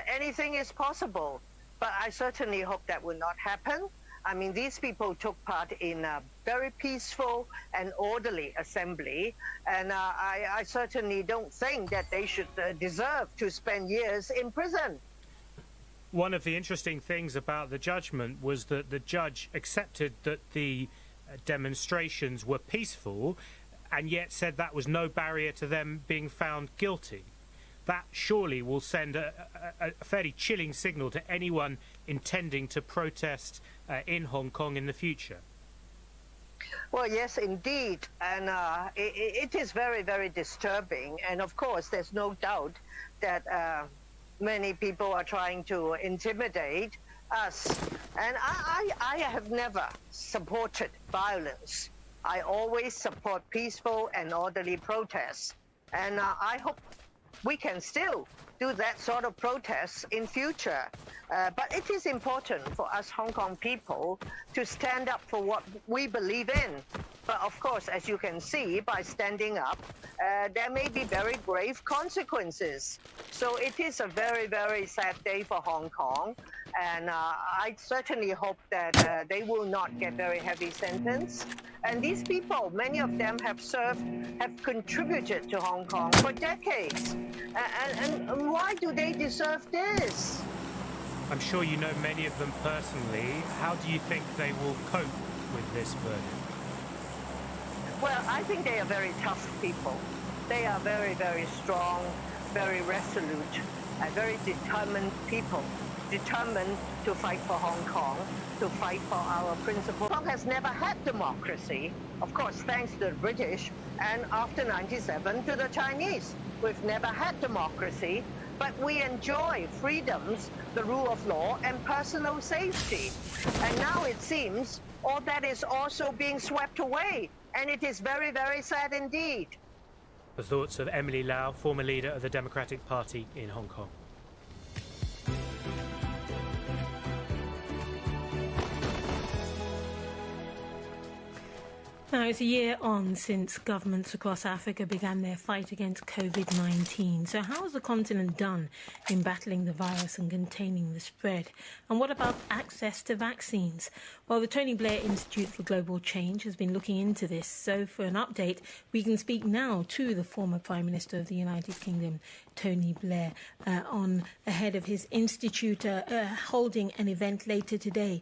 anything is possible. But I certainly hope that will not happen. I mean, these people took part in a very peaceful and orderly assembly, and I certainly don't think that they should deserve to spend years in prison. One of the interesting things about the judgment was that the judge accepted that the demonstrations were peaceful and yet said that was no barrier to them being found guilty. That surely will send a fairly chilling signal to anyone intending to protest in Hong Kong in the future. Well, yes, indeed. And it is very, very disturbing. And of course, there's no doubt that many people are trying to intimidate us. And I have never supported violence. I always support peaceful and orderly protests. And I hope we can still do that sort of protests in future. But it is important for us Hong Kong people to stand up for what we believe in. But of course, as you can see, by standing up, there may be very grave consequences. So it is a very, very sad day for Hong Kong. And I certainly hope that they will not get very heavy sentence. And these people, many of them have contributed to Hong Kong for decades. And why do they deserve this? I'm sure you know many of them personally. How do you think they will cope with this verdict? Well, I think they are very tough people. They are very, very strong, very resolute, and very determined people. Determined to fight for Hong Kong, to fight for our principles. Hong Kong has never had democracy, of course, thanks to the British, and after 97 to the Chinese. We've never had democracy, but we enjoy freedoms, the rule of law, and personal safety. And now it seems all that is also being swept away, and it is very, very sad indeed. The thoughts of Emily Lau, former leader of the Democratic Party in Hong Kong. Now, it's a year on since governments across Africa began their fight against COVID-19. So how has the continent done in battling the virus and containing the spread? And what about access to vaccines? Well, the Tony Blair Institute for Global Change has been looking into this. So for an update, we can speak now to the former Prime Minister of the United Kingdom, Tony Blair, ahead of his institute holding an event later today.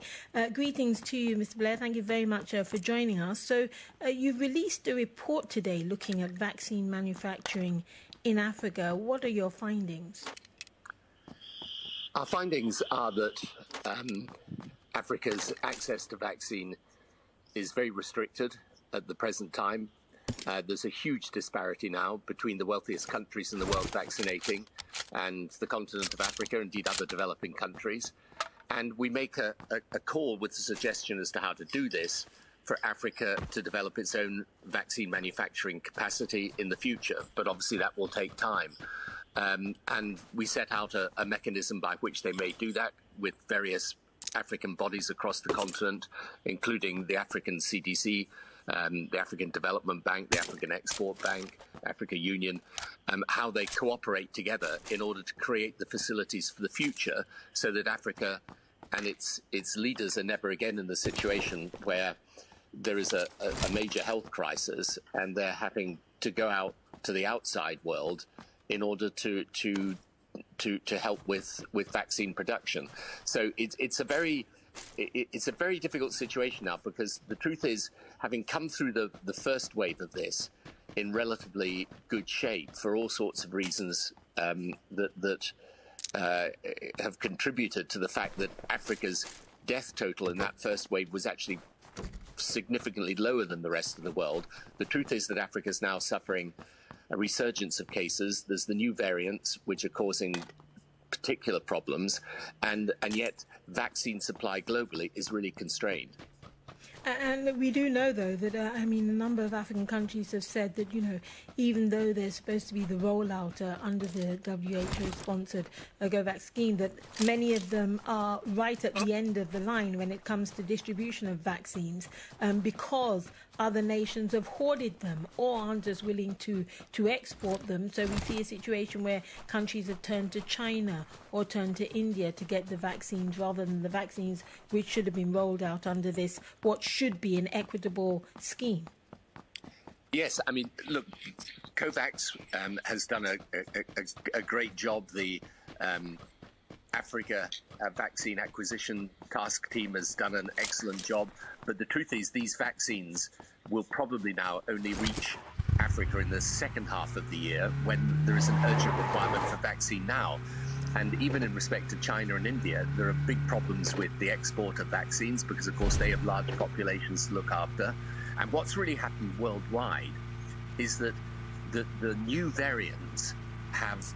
Greetings to you, Mr. Blair. Thank you very much for joining us. So you've released a report today looking at vaccine manufacturing in Africa. What are your findings? Our findings are that Africa's access to vaccine is very restricted at the present time. There's a huge disparity now between the wealthiest countries in the world vaccinating and the continent of Africa, indeed other developing countries. And we make a call with a suggestion as to how to do this for Africa to develop its own vaccine manufacturing capacity in the future. But obviously that will take time. And we set out a mechanism by which they may do that with various African bodies across the continent, including the African CDC, the African Development Bank, the African Export Bank, Africa Union, how they cooperate together in order to create the facilities for the future so that Africa and its leaders are never again in the situation where there is a major health crisis and they're having to go out to the outside world in order to help with vaccine production. So it's a very difficult situation now, because the truth is, having come through the first wave of this in relatively good shape for all sorts of reasons that have contributed to the fact that Africa's death total in that first wave was actually significantly lower than the rest of the world. The truth is that Africa is now suffering a resurgence of cases. There's the new variants which are causing particular problems, and yet vaccine supply globally is really constrained. And we do know, though, that, a number of African countries have said that, even though there's supposed to be the rollout under the WHO-sponsored GoVax scheme, that many of them are right at the end of the line when it comes to distribution of vaccines because other nations have hoarded them or aren't as willing to export them. So we see a situation where countries have turned to China or turned to India to get the vaccines rather than the vaccines which should have been rolled out under this, what should be an equitable scheme. Yes, I mean, look, COVAX has done a great job. The Africa Vaccine Acquisition Task Team has done an excellent job. But the truth is, these vaccines will probably now only reach Africa in the second half of the year, when there is an urgent requirement for vaccine now. And even in respect to China and India, there are big problems with the export of vaccines because, of course, they have large populations to look after. And what's really happened worldwide is that the new variants have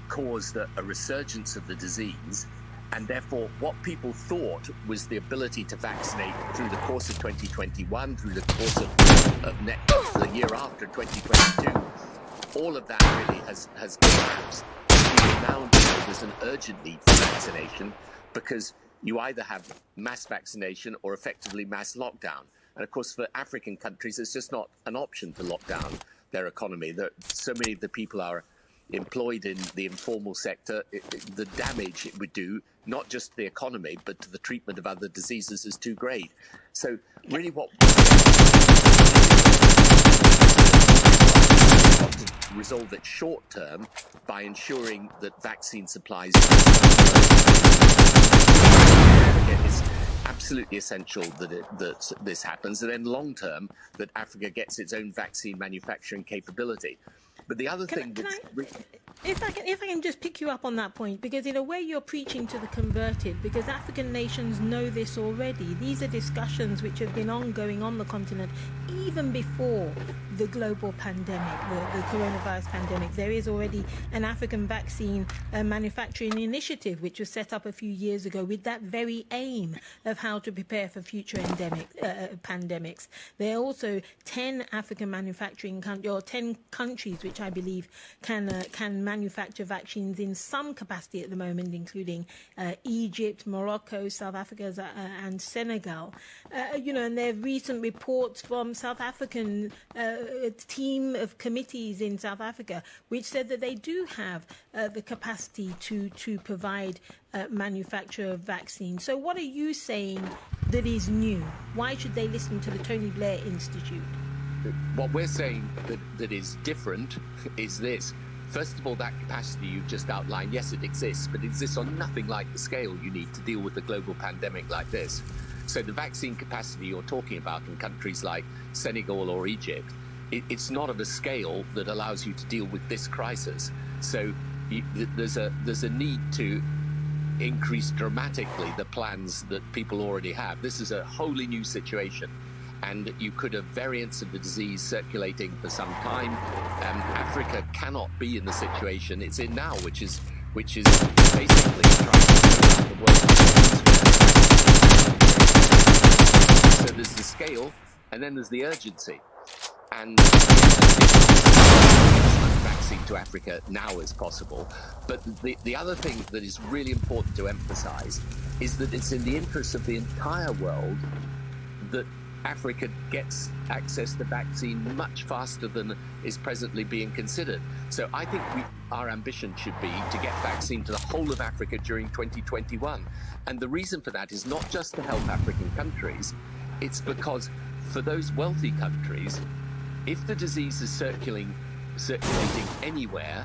caused a resurgence of the disease, and therefore what people thought was the ability to vaccinate through the course of 2021, through the course of the year after 2022, all of that really has collapsed. We now know there's an urgent need for vaccination because you either have mass vaccination or effectively mass lockdown. And of course, for African countries, it's just not an option to lock down their economy. So many of the people are employed in the informal sector. The damage it would do, not just to the economy, but to the treatment of other diseases, is too great. So really what to resolve it short term by ensuring that vaccine supplies is absolutely essential that this happens, and then long term that Africa gets its own vaccine manufacturing capability. But the other thing if I can just pick you up on that point, because in a way you're preaching to the converted, because African nations know this already. These are discussions which have been ongoing on the continent even before the global pandemic, the coronavirus pandemic. There is already an African vaccine manufacturing initiative which was set up a few years ago with that very aim of how to prepare for future pandemics. There are also 10 African manufacturing or 10 countries which I believe can manufacture vaccines in some capacity at the moment, including Egypt, Morocco, South Africa, and Senegal. And there are recent reports from South African team of committees in South Africa which said that they do have the capacity to provide manufacture of vaccines. So what are you saying that is new? Why should they listen to the Tony Blair Institute? What we're saying that is different is this. First of all, that capacity you've just outlined, yes, it exists, but it exists on nothing like the scale you need to deal with a global pandemic like this. So the vaccine capacity you're talking about in countries like Senegal or Egypt, it's not of a scale that allows you to deal with this crisis. So there's a need to increase dramatically the plans that people already have. This is a wholly new situation, and you could have variants of the disease circulating for some time. Africa cannot be in the situation it's in now, which is basically trying to go around the world. So there's the scale, and then there's the urgency. And vaccine to Africa now as possible. But the other thing that is really important to emphasize is that it's in the interest of the entire world that Africa gets access to vaccine much faster than is presently being considered. So I think our ambition should be to get vaccine to the whole of Africa during 2021. And the reason for that is not just to help African countries, it's because for those wealthy countries, if the disease is circulating anywhere,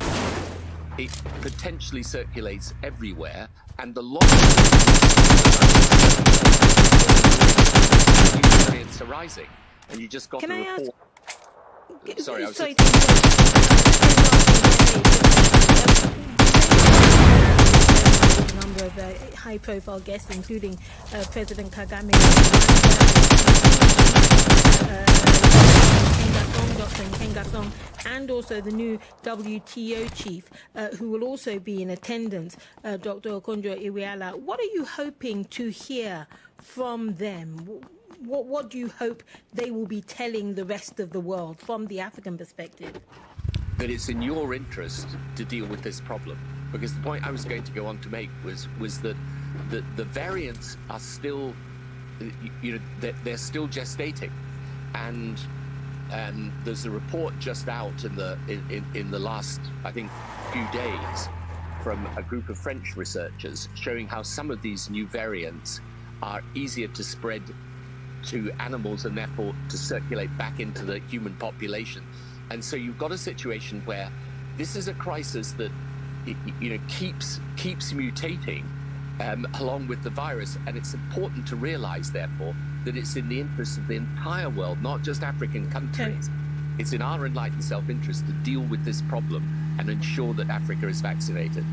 it potentially circulates everywhere, and the longer new variants are rising, and you just got to report. Sorry, I was just... a number of high-profile guests, including President Kagame, Dr. Nkengasong, and also the new WTO chief, who will also be in attendance, Dr. Okonjo-Iweala. What are you hoping to hear from them? What do you hope they will be telling the rest of the world from the African perspective? That it's in your interest to deal with this problem. Because the point I was going to go on to make was that the variants are still, they're still gestating. and there's a report just out in the last, I think, few days from a group of French researchers showing how some of these new variants are easier to spread to animals and therefore to circulate back into the human population. And so you've got a situation where this is a crisis that keeps mutating along with the virus, and it's important to realize, therefore, that it's in the interest of the entire world, not just African countries. It's in our enlightened self-interest to deal with this problem and ensure that Africa is vaccinated.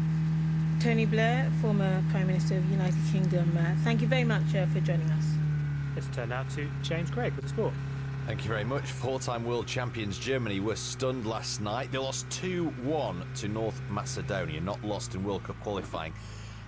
Tony Blair, former Prime Minister of the United Kingdom, thank you very much for joining us. Let's turn now to James Craig with the sport. Thank you very much. Four-time world champions Germany were stunned last night. They lost 2-1 to North Macedonia, not lost in World Cup qualifying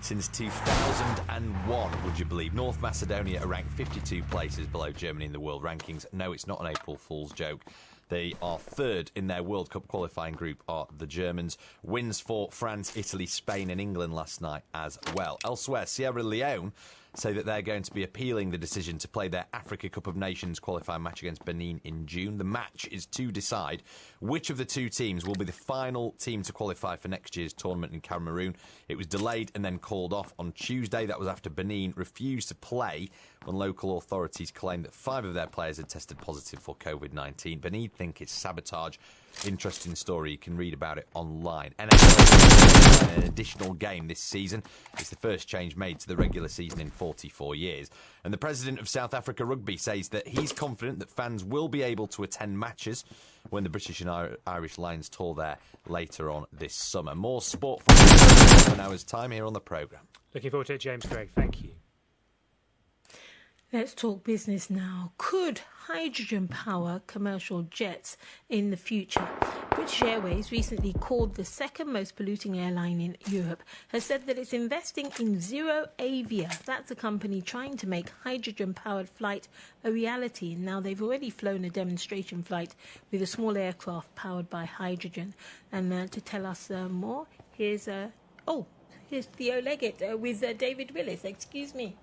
since 2001, would you believe? North Macedonia are ranked 52 places below Germany in the world rankings. No, it's not an April Fool's joke. They are third in their World Cup qualifying group, are the Germans. Wins for France, Italy, Spain and England last night as well. Elsewhere, Sierra Leone say that they're going to be appealing the decision to play their Africa Cup of Nations qualifying match against Benin in June. The match is to decide which of the two teams will be the final team to qualify for next year's tournament in Cameroon. It was delayed and then called off on Tuesday. That was after Benin refused to play when local authorities claimed that 5 of their players had tested positive for COVID-19. Benin think it's sabotage. Interesting story. You can read about it online. NFL an additional game this season. It's the first change made to the regular season in 44 years. And the president of South Africa Rugby says that he's confident that fans will be able to attend matches when the British and Irish Lions tour there later on this summer. More sport for an hour's time here on the programme. Looking forward to it, James Craig. Thank you. Let's talk business now. Could hydrogen power commercial jets in the future? British Airways, recently called the second most polluting airline in Europe, has said that it's investing in Zero Avia. That's a company trying to make hydrogen-powered flight a reality. Now, they've already flown a demonstration flight with a small aircraft powered by hydrogen. And to tell us more, here's Theo Leggett with David Willis. Excuse me.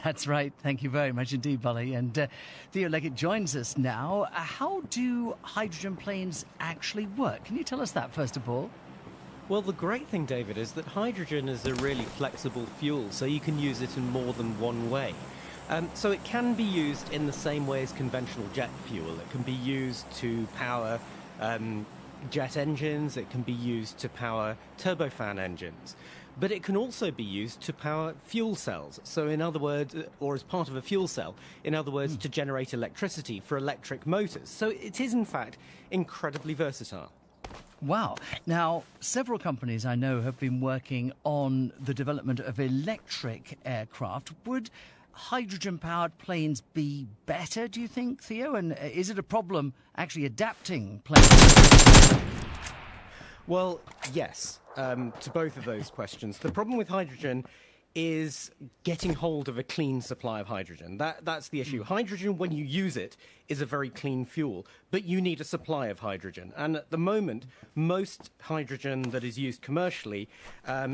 That's right. Thank you very much indeed, Bolly. And Theo Leggett joins us now. How do hydrogen planes actually work? Can you tell us that, first of all? Well, the great thing, David, is that hydrogen is a really flexible fuel, so you can use it in more than one way. So it can be used in the same way as conventional jet fuel. It can be used to power jet engines. It can be used to power turbofan engines. But it can also be used to power fuel cells. So in other words, or as part of a fuel cell, in other words, to generate electricity for electric motors. So it is, in fact, incredibly versatile. Wow. Now, several companies I know have been working on the development of electric aircraft. Would hydrogen-powered planes be better, do you think, Theo? And is it a problem actually adapting planes? Well, yes, to both of those questions. The problem with hydrogen is getting hold of a clean supply of hydrogen. That's the issue. Hydrogen, when you use it, is a very clean fuel, but you need a supply of hydrogen. And at the moment, most hydrogen that is used commercially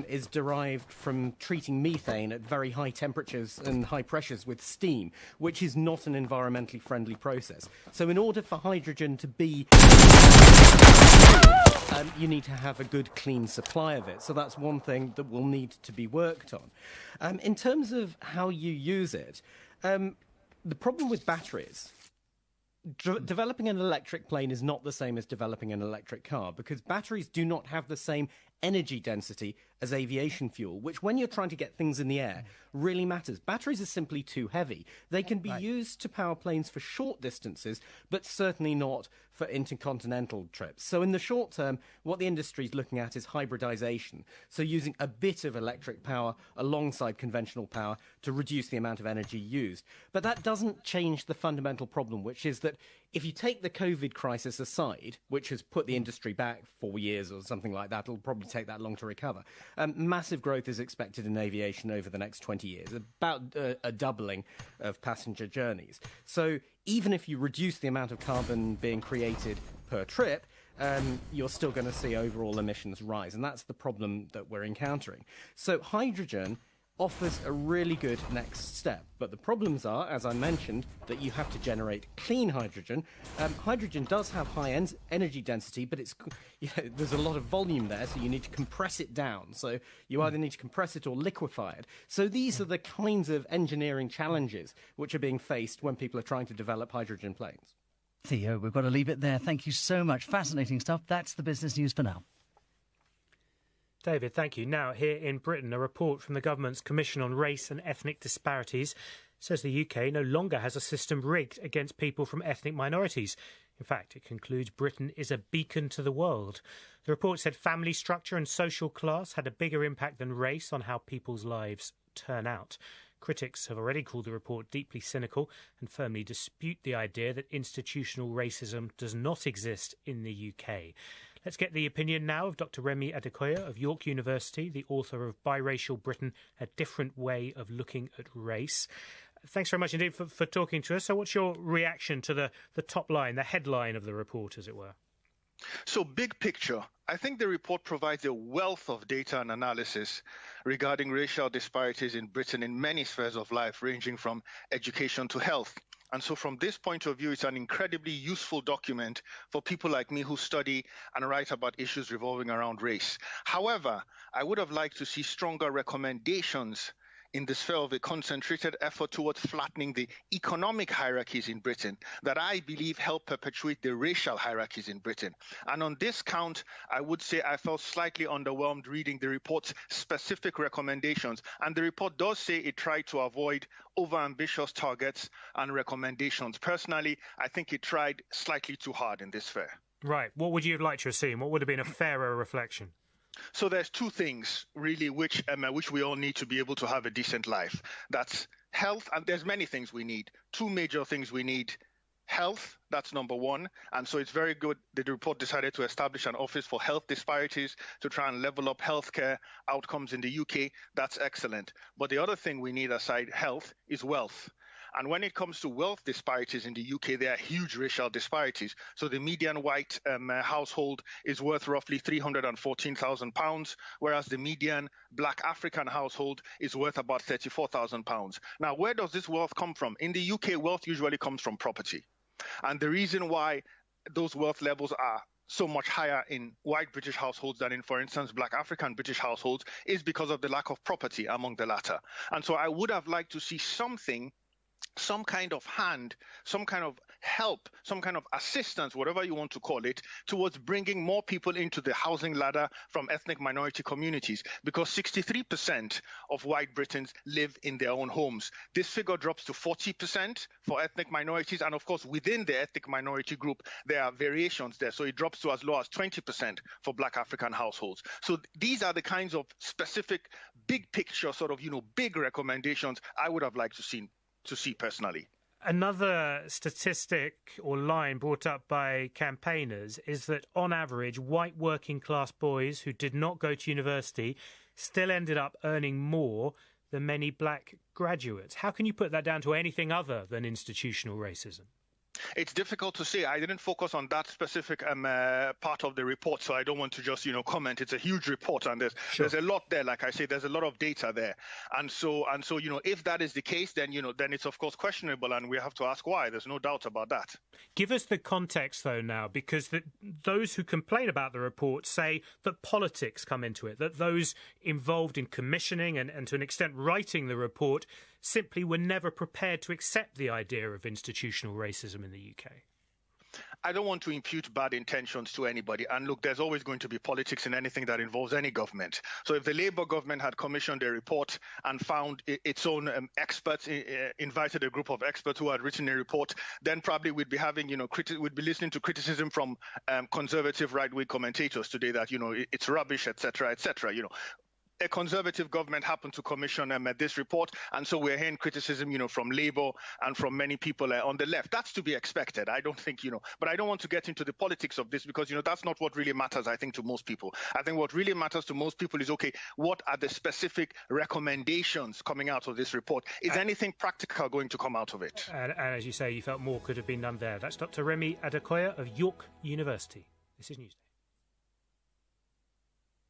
is derived from treating methane at very high temperatures and high pressures with steam, which is not an environmentally friendly process. So in order for hydrogen to be you need to have a good, clean supply of it. So that's one thing that will need to be worked on. In terms of how you use it, the problem with batteries, developing an electric plane is not the same as developing an electric car, because batteries do not have the same energy density as aviation fuel, which when you're trying to get things in the air really matters. Batteries are simply too heavy. They can be used to power planes for short distances, but certainly not for intercontinental trips. So in the short term, what the industry is looking at is hybridization. So using a bit of electric power alongside conventional power to reduce the amount of energy used. But that doesn't change the fundamental problem, which is that if you take the COVID crisis aside, which has put the industry back 4 years or something like that, it'll probably take that long to recover. Massive growth is expected in aviation over the next 20 years, about a doubling of passenger journeys. So even if you reduce the amount of carbon being created per trip, you're still going to see overall emissions rise. And that's the problem that we're encountering. So hydrogen offers a really good next step. But the problems are, as I mentioned, that you have to generate clean hydrogen. Hydrogen does have high energy density, but there's a lot of volume there, so you need to compress it down. So you either need to compress it or liquefy it. So these are the kinds of engineering challenges which are being faced when people are trying to develop hydrogen planes. Theo, we've got to leave it there. Thank you so much. Fascinating stuff. That's the business news for now. David, thank you. Now, here in Britain, a report from the government's Commission on Race and Ethnic Disparities says the UK no longer has a system rigged against people from ethnic minorities. In fact, it concludes Britain is a beacon to the world. The report said family structure and social class had a bigger impact than race on how people's lives turn out. Critics have already called the report deeply cynical and firmly dispute the idea that institutional racism does not exist in the UK. Let's get the opinion now of Dr. Remi Adekoya of York University, the author of Biracial Britain, A Different Way of Looking at Race. Thanks very much indeed for talking to us. So what's your reaction to the top line, the headline of the report, as it were? So big picture, I think the report provides a wealth of data and analysis regarding racial disparities in Britain in many spheres of life, ranging from education to health. And so from this point of view, it's an incredibly useful document for people like me who study and write about issues revolving around race. However, I would have liked to see stronger recommendations in the sphere of a concentrated effort towards flattening the economic hierarchies in Britain that I believe help perpetuate the racial hierarchies in Britain. And on this count, I would say I felt slightly underwhelmed reading the report's specific recommendations. And the report does say it tried to avoid overambitious targets and recommendations. Personally, I think it tried slightly too hard in this sphere. Right. What would you have liked to have seen? What would have been a fairer reflection? So there's two things really which we all need to be able to have a decent life. That's health, and there's many things we need. Two major things we need. Health, that's number one. And so it's very good that the report decided to establish an office for health disparities to try and level up healthcare outcomes in the UK. That's excellent. But the other thing we need aside health is wealth. And when it comes to wealth disparities in the UK, there are huge racial disparities. So the median white household is worth roughly £314,000, whereas the median black African household is worth about £34,000. Now, where does this wealth come from? In the UK, wealth usually comes from property. And the reason why those wealth levels are so much higher in white British households than in, for instance, black African British households is because of the lack of property among the latter. And so I would have liked to see some kind of hand, some kind of help, some kind of assistance, whatever you want to call it, towards bringing more people into the housing ladder from ethnic minority communities, because 63% of white Britons live in their own homes. This figure drops to 40% for ethnic minorities, and of course, within the ethnic minority group, there are variations there, so it drops to as low as 20% for black African households. So these are the kinds of specific, big picture, sort of, big recommendations I would have liked to see personally. Another statistic or line brought up by campaigners is that on average, white working class boys who did not go to university still ended up earning more than many black graduates. How can you put that down to anything other than institutional racism? It's difficult to say. I didn't focus on that specific part of the report, so I don't want to just, comment. It's a huge report, and there's a lot there. Like I say, there's a lot of data there, and so, if that is the case, then then it's of course questionable, and we have to ask why. There's no doubt about that. Give us the context, though, now, because those who complain about the report say that politics come into it, that those involved in commissioning and to an extent writing the report simply were never prepared to accept the idea of institutional racism in the UK. I don't want to impute bad intentions to anybody. And look, there's always going to be politics in anything that involves any government. So if the Labour government had commissioned a report and found its own experts, invited a group of experts who had written a report, then probably we'd be having, we'd be listening to criticism from conservative right-wing commentators today that, it's rubbish, etc., etc. A conservative government happened to commission this report, and so we're hearing criticism, from Labour and from many people on the left. That's to be expected. I don't think, but I don't want to get into the politics of this because, that's not what really matters, I think, to most people. I think what really matters to most people is, okay, what are the specific recommendations coming out of this report? Is anything practical going to come out of it? And as you say, you felt more could have been done there. That's Dr. Remi Adekoya of York University. This is Newsday.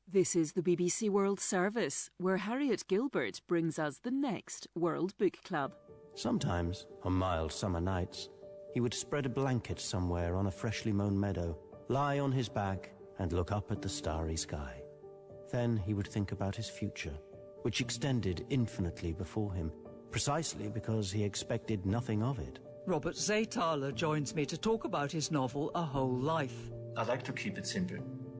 This is the BBC World Service, where Harriet Gilbert brings us the next World Book Club. Sometimes, on mild summer nights, he would spread a blanket somewhere on a freshly mown meadow, lie on his back, and look up at the starry sky. Then he would think about his future, which extended infinitely before him, precisely because he expected nothing of it. Robert Zaythaler joins me to talk about his novel A Whole Life. I like to keep it simple,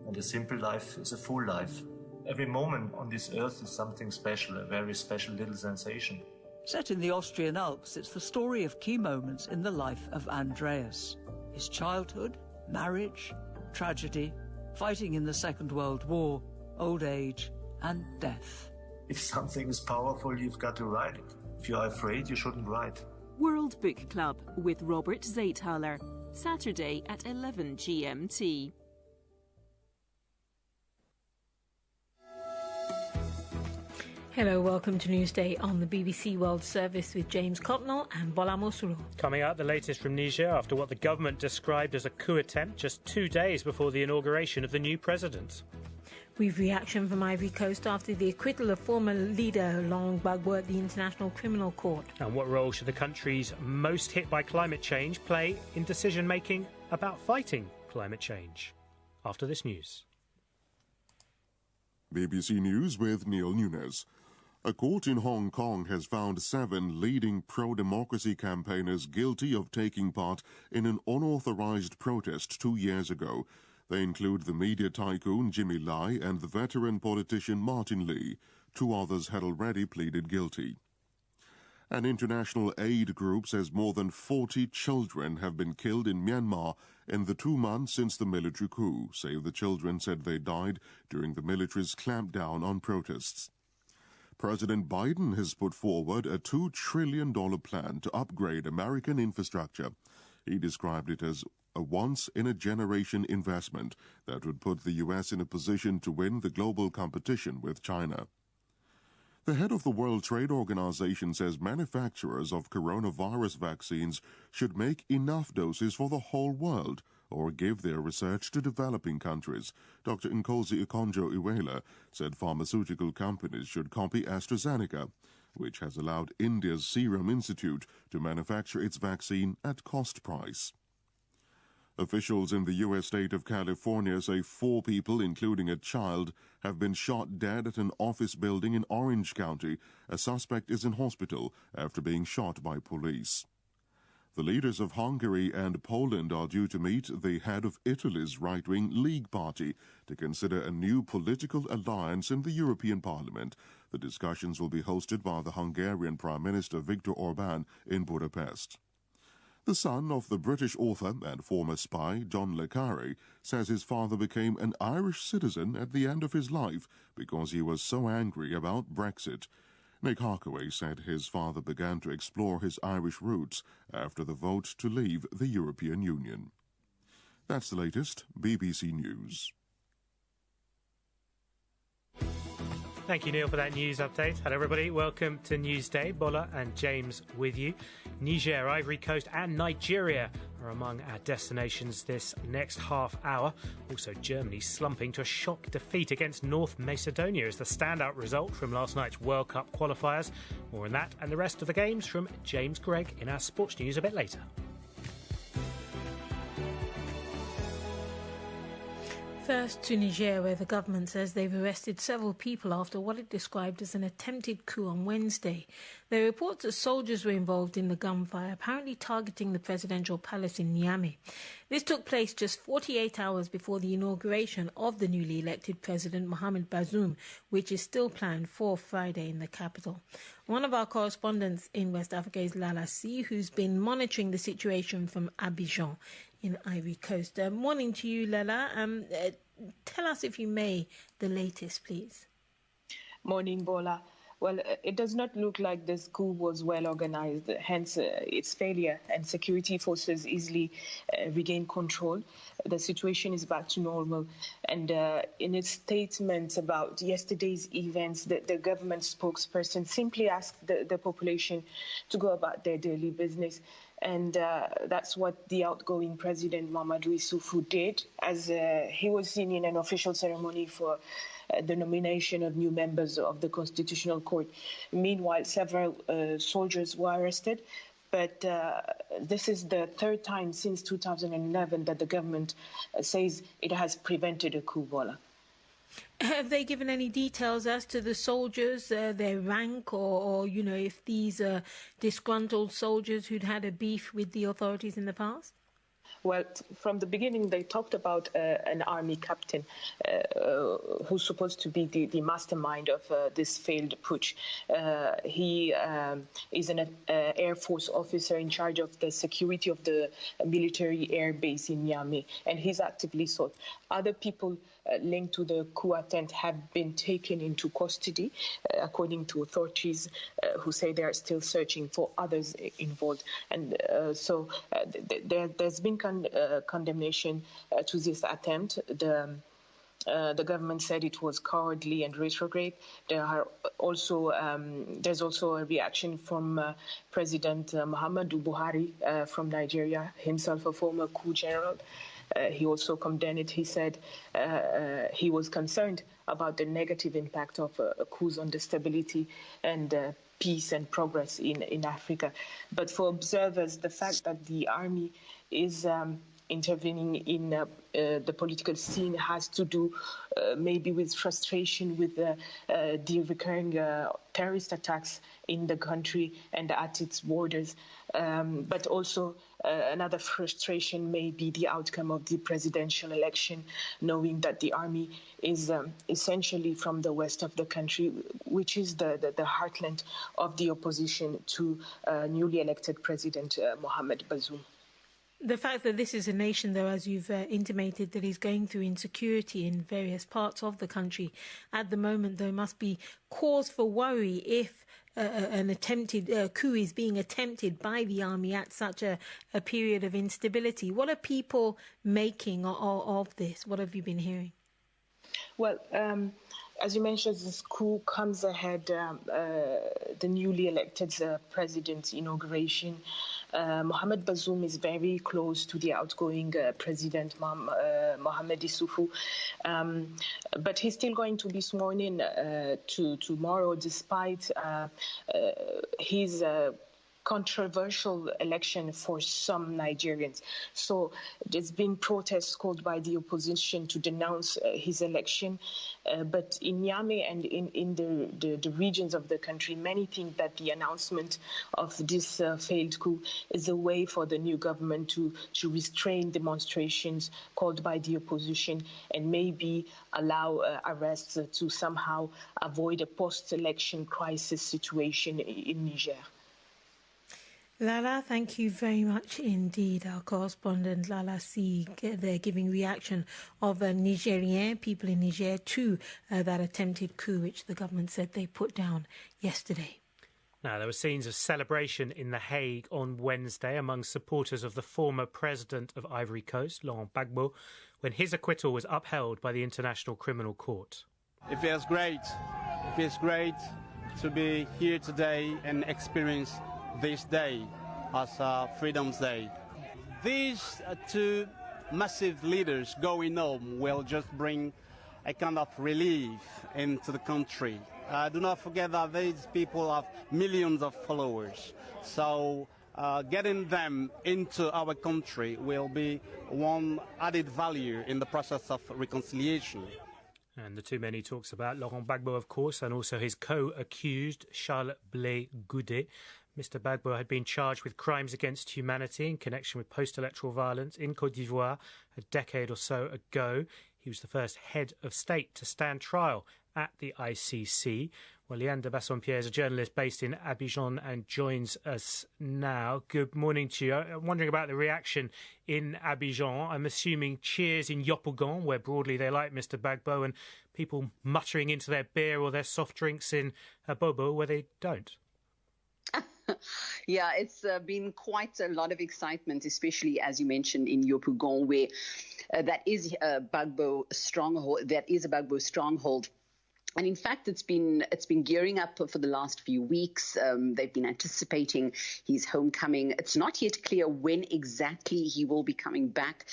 and a simple life is a full life. Every moment on this earth is something special, a very special little sensation. Set in the Austrian Alps, it's the story of key moments in the life of Andreas. His childhood, marriage, tragedy, fighting in the Second World War, old age, and death. If something is powerful, you've got to write it. If you are afraid, you shouldn't write. World Book Club with Robert Zaythaler, Saturday at 11 GMT. Hello, welcome to Newsday on the BBC World Service with James Cotnell and Bola Mosuru. Coming up, the latest from Niger after what the government described as a coup attempt just 2 days before the inauguration of the new president. We've reaction from Ivory Coast after the acquittal of former leader Laurent Gbagbo at the International Criminal Court. And what role should the countries most hit by climate change play in decision-making about fighting climate change? After this news. BBC News with Neil Nunes. A court in Hong Kong has found 7 leading pro-democracy campaigners guilty of taking part in an unauthorized protest 2 years ago. They include the media tycoon Jimmy Lai and the veteran politician Martin Lee. 2 others had already pleaded guilty. An international aid group says more than 40 children have been killed in Myanmar in the 2 months since the military coup. Save the Children said they died during the military's clampdown on protests. President Biden has put forward a $2 trillion plan to upgrade American infrastructure. He described it as a once-in-a-generation investment that would put the U.S. in a position to win the global competition with China. The head of the World Trade Organization says manufacturers of coronavirus vaccines should make enough doses for the whole world or give their research to developing countries. Dr. Nkosi Okonjo-Iweala said pharmaceutical companies should copy AstraZeneca, which has allowed India's Serum Institute to manufacture its vaccine at cost price. Officials in the U.S. state of California say 4 people, including a child, have been shot dead at an office building in Orange County. A suspect is in hospital after being shot by police. The leaders of Hungary and Poland are due to meet the head of Italy's right-wing League Party to consider a new political alliance in the European Parliament. The discussions will be hosted by the Hungarian Prime Minister Viktor Orbán in Budapest. The son of the British author and former spy John le Carré says his father became an Irish citizen at the end of his life because he was so angry about Brexit. Nick Harkaway said his father began to explore his Irish roots after the vote to leave the European Union. That's the latest BBC News. Thank you, Neil, for that news update. Hello, everybody. Welcome to Newsday. Bola and James with you. Niger, Ivory Coast and Nigeria are among our destinations this next half hour. Also, Germany slumping to a shock defeat against North Macedonia as the standout result from last night's World Cup qualifiers. More on that and the rest of the games from James Gregg in our sports news a bit later. First to Niger, where the government says they've arrested several people after what it described as an attempted coup on Wednesday. There are reports that soldiers were involved in the gunfire, apparently targeting the presidential palace in Niamey. This took place just 48 hours before the inauguration of the newly elected president, Mohamed Bazoum, which is still planned for Friday in the capital. One of our correspondents in West Africa is Lala C, who's been monitoring the situation from Abidjan in Ivory Coast. Morning to you, Lala. Tell us, if you may, the latest, please. Morning, Bola. Well, it does not look like this coup was well organized, hence its failure, and security forces easily regained control. The situation is back to normal. And in its statement about yesterday's events, the government spokesperson simply asked the population to go about their daily business. And that's what the outgoing president, Mahamadou Issoufou, did, as he was seen in an official ceremony for the nomination of new members of the Constitutional Court. Meanwhile, several soldiers were arrested. But this is the third time since 2011 that the government says it has prevented a coup. Bola. Have they given any details as to the soldiers, their rank, or if these are disgruntled soldiers who'd had a beef with the authorities in the past? Well, from the beginning, they talked about an army captain who's supposed to be the mastermind of this failed putsch. He is an Air Force officer in charge of the security of the military air base in Niamey, and he's actively sought. Other people linked to the coup attempt have been taken into custody, according to authorities who say they are still searching for others involved. And so there's been condemnation to this attempt. The government said it was cowardly and retrograde. There's also a reaction from President Muhammadu Buhari from Nigeria, himself a former coup general. He also condemned it. He said he was concerned about the negative impact of coups on the stability and peace and progress in Africa. But for observers, the fact that the army is intervening in the political scene has to do maybe with frustration with the recurring terrorist attacks in the country and at its borders. But also another frustration may be the outcome of the presidential election, knowing that the army is essentially from the west of the country, which is the heartland of the opposition to newly elected President Mohamed Bazoum. The fact that this is a nation, though, as you've intimated, that is going through insecurity in various parts of the country at the moment, though, must be cause for worry if an attempted coup is being attempted by the army at such a period of instability. What are people making of this? What have you been hearing? Well, as you mentioned, this coup comes ahead the newly elected president's inauguration. Mohamed Bazoum is very close to the outgoing president, Mohamed Issoufou. But he's still going to be sworn in tomorrow, despite his controversial election for some Nigerians. So there's been protests called by the opposition to denounce his election. But in Niamey and in the regions of the country, many think that the announcement of this failed coup is a way for the new government to restrain demonstrations called by the opposition and maybe allow arrests to somehow avoid a post-election crisis situation in Niger. Lala, thank you very much indeed. Our correspondent Lala C, they're giving reaction of Nigerian people in Niger to that attempted coup, which the government said they put down yesterday. Now, there were scenes of celebration in The Hague on Wednesday among supporters of the former president of Ivory Coast, Laurent Gbagbo, when his acquittal was upheld by the International Criminal Court. It feels great. It feels great to be here today and experience this day as Freedom's Day. These two massive leaders going home will just bring a kind of relief into the country. Do not forget that these people have millions of followers. So getting them into our country will be one added value in the process of reconciliation. And the too many talks about Laurent Gbagbo, of course, and also his co-accused, Charles Blé Goudet. Mr. Gbagbo had been charged with crimes against humanity in connection with post-electoral violence in Côte d'Ivoire a decade or so ago. He was the first head of state to stand trial at the ICC. Well, Liane de Bassompierre is a journalist based in Abidjan and joins us now. Good morning to you. I'm wondering about the reaction in Abidjan. I'm assuming cheers in Yopougon, where broadly they like Mr. Gbagbo, and people muttering into their beer or their soft drinks in Bobo, where they don't. Yeah, it's been quite a lot of excitement, especially as you mentioned in Yopougon, where that is a Gbagbo stronghold. And in fact, it's been gearing up for the last few weeks. They've been anticipating his homecoming. It's not yet clear when exactly he will be coming back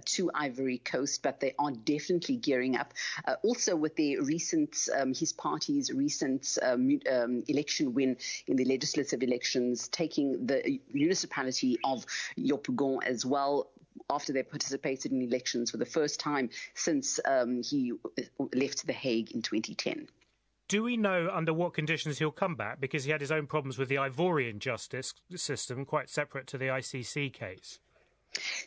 to Ivory Coast, but they are definitely gearing up. Also, with the his party's recent election win in the legislative elections, taking the municipality of Yopougon as well, after they participated in elections for the first time since he left The Hague in 2010. Do we know under what conditions he'll come back? Because he had his own problems with the Ivorian justice system, quite separate to the ICC case.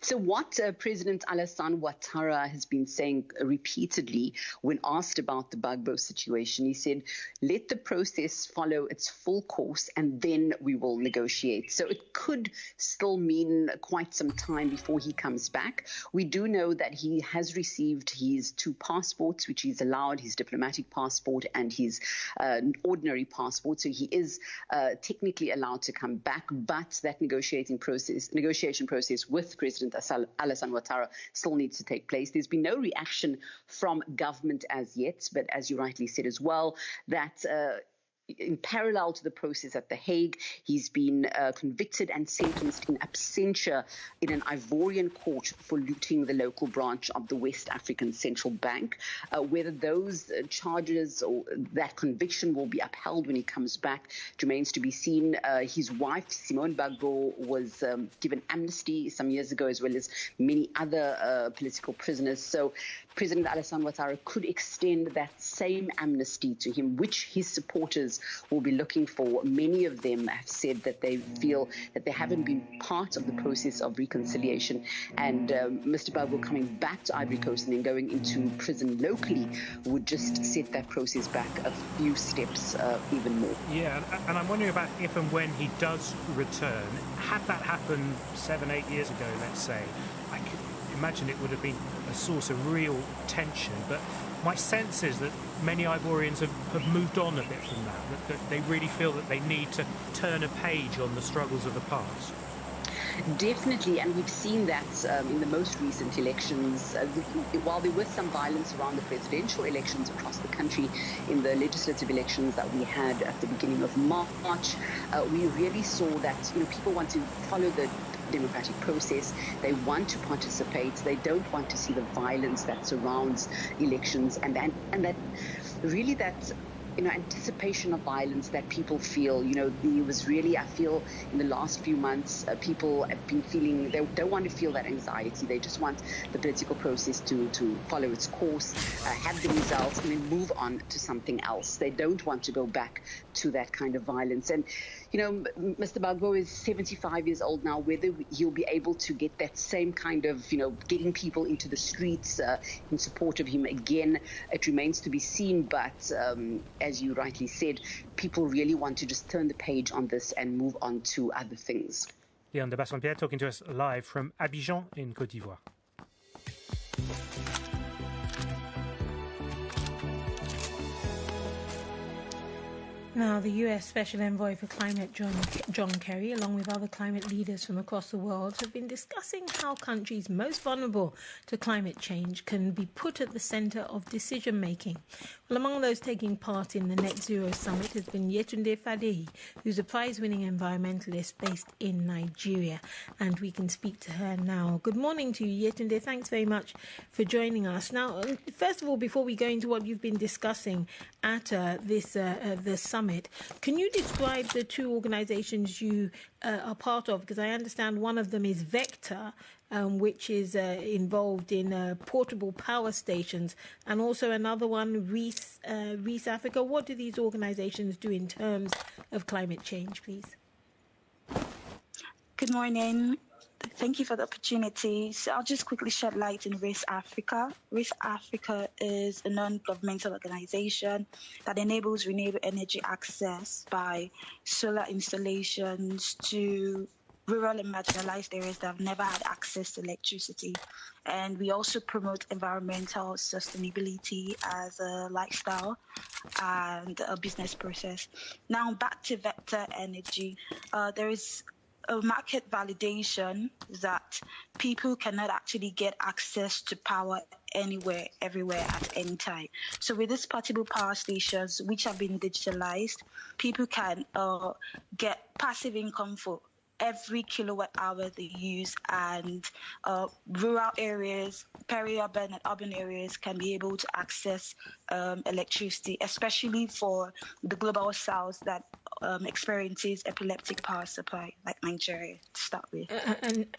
So what President Alassane Ouattara has been saying repeatedly when asked about the Gbagbo situation, he said, let the process follow its full course and then we will negotiate. So it could still mean quite some time before he comes back. We do know that he has received his 2 passports, which he's allowed, his diplomatic passport and his ordinary passport. So he is technically allowed to come back, but that negotiation process with President Alassane Ouattara still needs to take place. There's been no reaction from government as yet, but as you rightly said as well, that in parallel to the process at The Hague, he's been convicted and sentenced in absentia in an Ivorian court for looting the local branch of the West African Central Bank. Whether those charges or that conviction will be upheld when he comes back remains to be seen. His wife, Simone Gbagbo, was given amnesty some years ago, as well as many other political prisoners. So President Alassane Ouattara could extend that same amnesty to him, which his supporters will be looking for. Many of them have said that they feel that they haven't been part of the process of reconciliation, and Mr. Gbagbo coming back to Ivory Coast and then going into prison locally would just set that process back a few steps even more. Yeah, and I'm wondering about if and when he does return. Had that happened 7-8 years ago, let's say, I could imagine it would have been a source of real tension, but my sense is that many Ivorians have moved on a bit from that they really feel that they need to turn a page on the struggles of the past. Definitely, and we've seen that in the most recent elections. While there was some violence around the presidential elections across the country, in the legislative elections that we had at the beginning of March, we really saw that people want to follow the democratic process. They want to participate. They don't want to see the violence that surrounds elections, and that really that anticipation of violence that people feel. There was really, I feel, in the last few months, people have been feeling, they don't want to feel that anxiety. They just want the political process to follow its course, have the results, and then move on to something else. They don't want to go back to that kind of violence. And Mr. Gbagbo is 75 years old now. Whether he'll be able to get that same kind of, getting people into the streets in support of him again, it remains to be seen. But as you rightly said, people really want to just turn the page on this and move on to other things. Leon de Bassompierre talking to us live from Abidjan in Côte d'Ivoire. Now, the US Special Envoy for Climate, John Kerry, along with other climate leaders from across the world, have been discussing how countries most vulnerable to climate change can be put at the centre of decision-making. Well, among those taking part in the Net Zero Summit has been Yetunde Fadeyi, who's a prize-winning environmentalist based in Nigeria, and we can speak to her now. Good morning to you, Yetunde. Thanks very much for joining us. Now, first of all, before we go into what you've been discussing at the summit, can you describe the 2 organisations you are part of? Because I understand one of them is Vector, which is involved in portable power stations, and also another one, Reese Africa. What do these organisations do in terms of climate change, please? Good morning. Thank you for the opportunity. So I'll just quickly shed light on Race Africa. Race Africa is a non-governmental organization that enables renewable energy access by solar installations to rural and marginalized areas that have never had access to electricity. And we also promote environmental sustainability as a lifestyle and a business process. Now back to Vector Energy. There is a market validation that people cannot actually get access to power anywhere, everywhere, at any time. So with these portable power stations, which have been digitalized, people can get passive income for every kilowatt hour they use, and rural areas, peri-urban and urban areas can be able to access electricity, especially for the global south that experiences epileptic power supply, like Nigeria, to start with.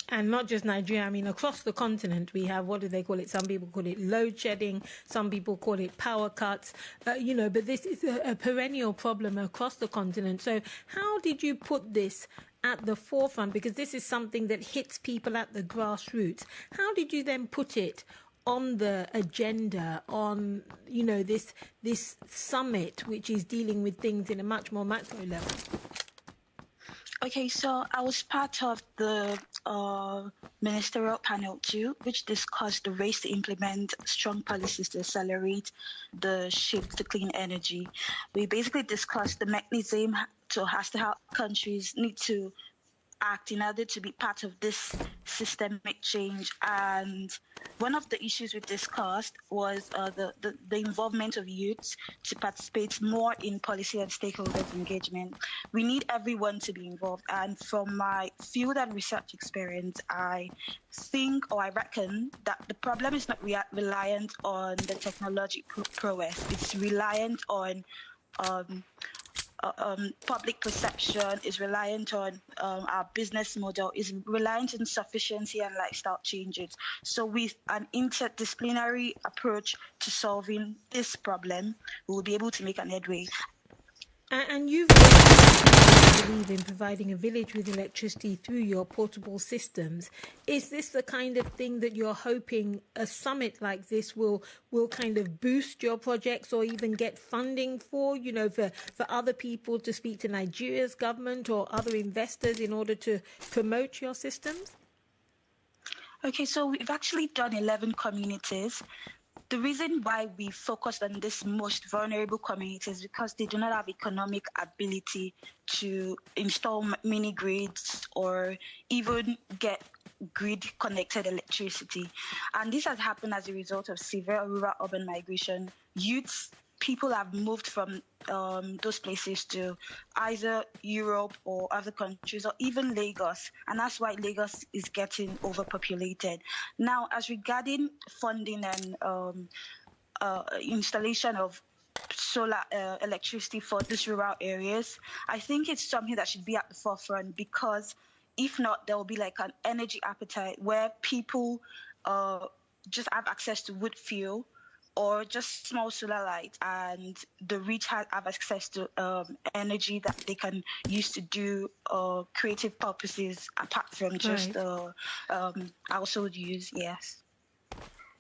And not just Nigeria. I mean, across the continent, we have, what do they call it? Some people call it load shedding. Some people call it power cuts. But this is a perennial problem across the continent. So how did you put this at the forefront? Because this is something that hits people at the grassroots. How did you then put it on the agenda on, this summit, which is dealing with things in a much more macro level? Okay, so I was part of the ministerial panel too, which discussed the race to implement strong policies to accelerate the shift to clean energy. We basically discussed the mechanism as to how countries need to act in order to be part of this systemic change. And one of the issues we discussed was the involvement of youths to participate more in policy and stakeholders engagement. We need everyone to be involved. And from my field and research experience, I reckon that the problem is not reliant on the technology prowess. It's reliant on public perception, is reliant on our business model, is reliant on sufficiency and lifestyle changes. So with an interdisciplinary approach to solving this problem, we will be able to make an headway. And you've believe in providing a village with electricity through your portable systems. Is this the kind of thing that you're hoping a summit like this will kind of boost your projects or even get funding for, for other people to speak to Nigeria's government or other investors in order to promote your systems? Okay, so we've actually done 11 communities. The reason why we focused on this most vulnerable communities is because they do not have economic ability to install mini grids or even get grid-connected electricity. And this has happened as a result of severe rural-urban migration. People have moved from those places to either Europe or other countries or even Lagos, and that's why Lagos is getting overpopulated. Now, as regarding funding and installation of solar electricity for these rural areas, I think it's something that should be at the forefront, because if not, there will be like an energy appetite where people just have access to wood fuel or just small solar lights, and the rich have access to energy that they can use to do creative purposes apart from just household use. Yes.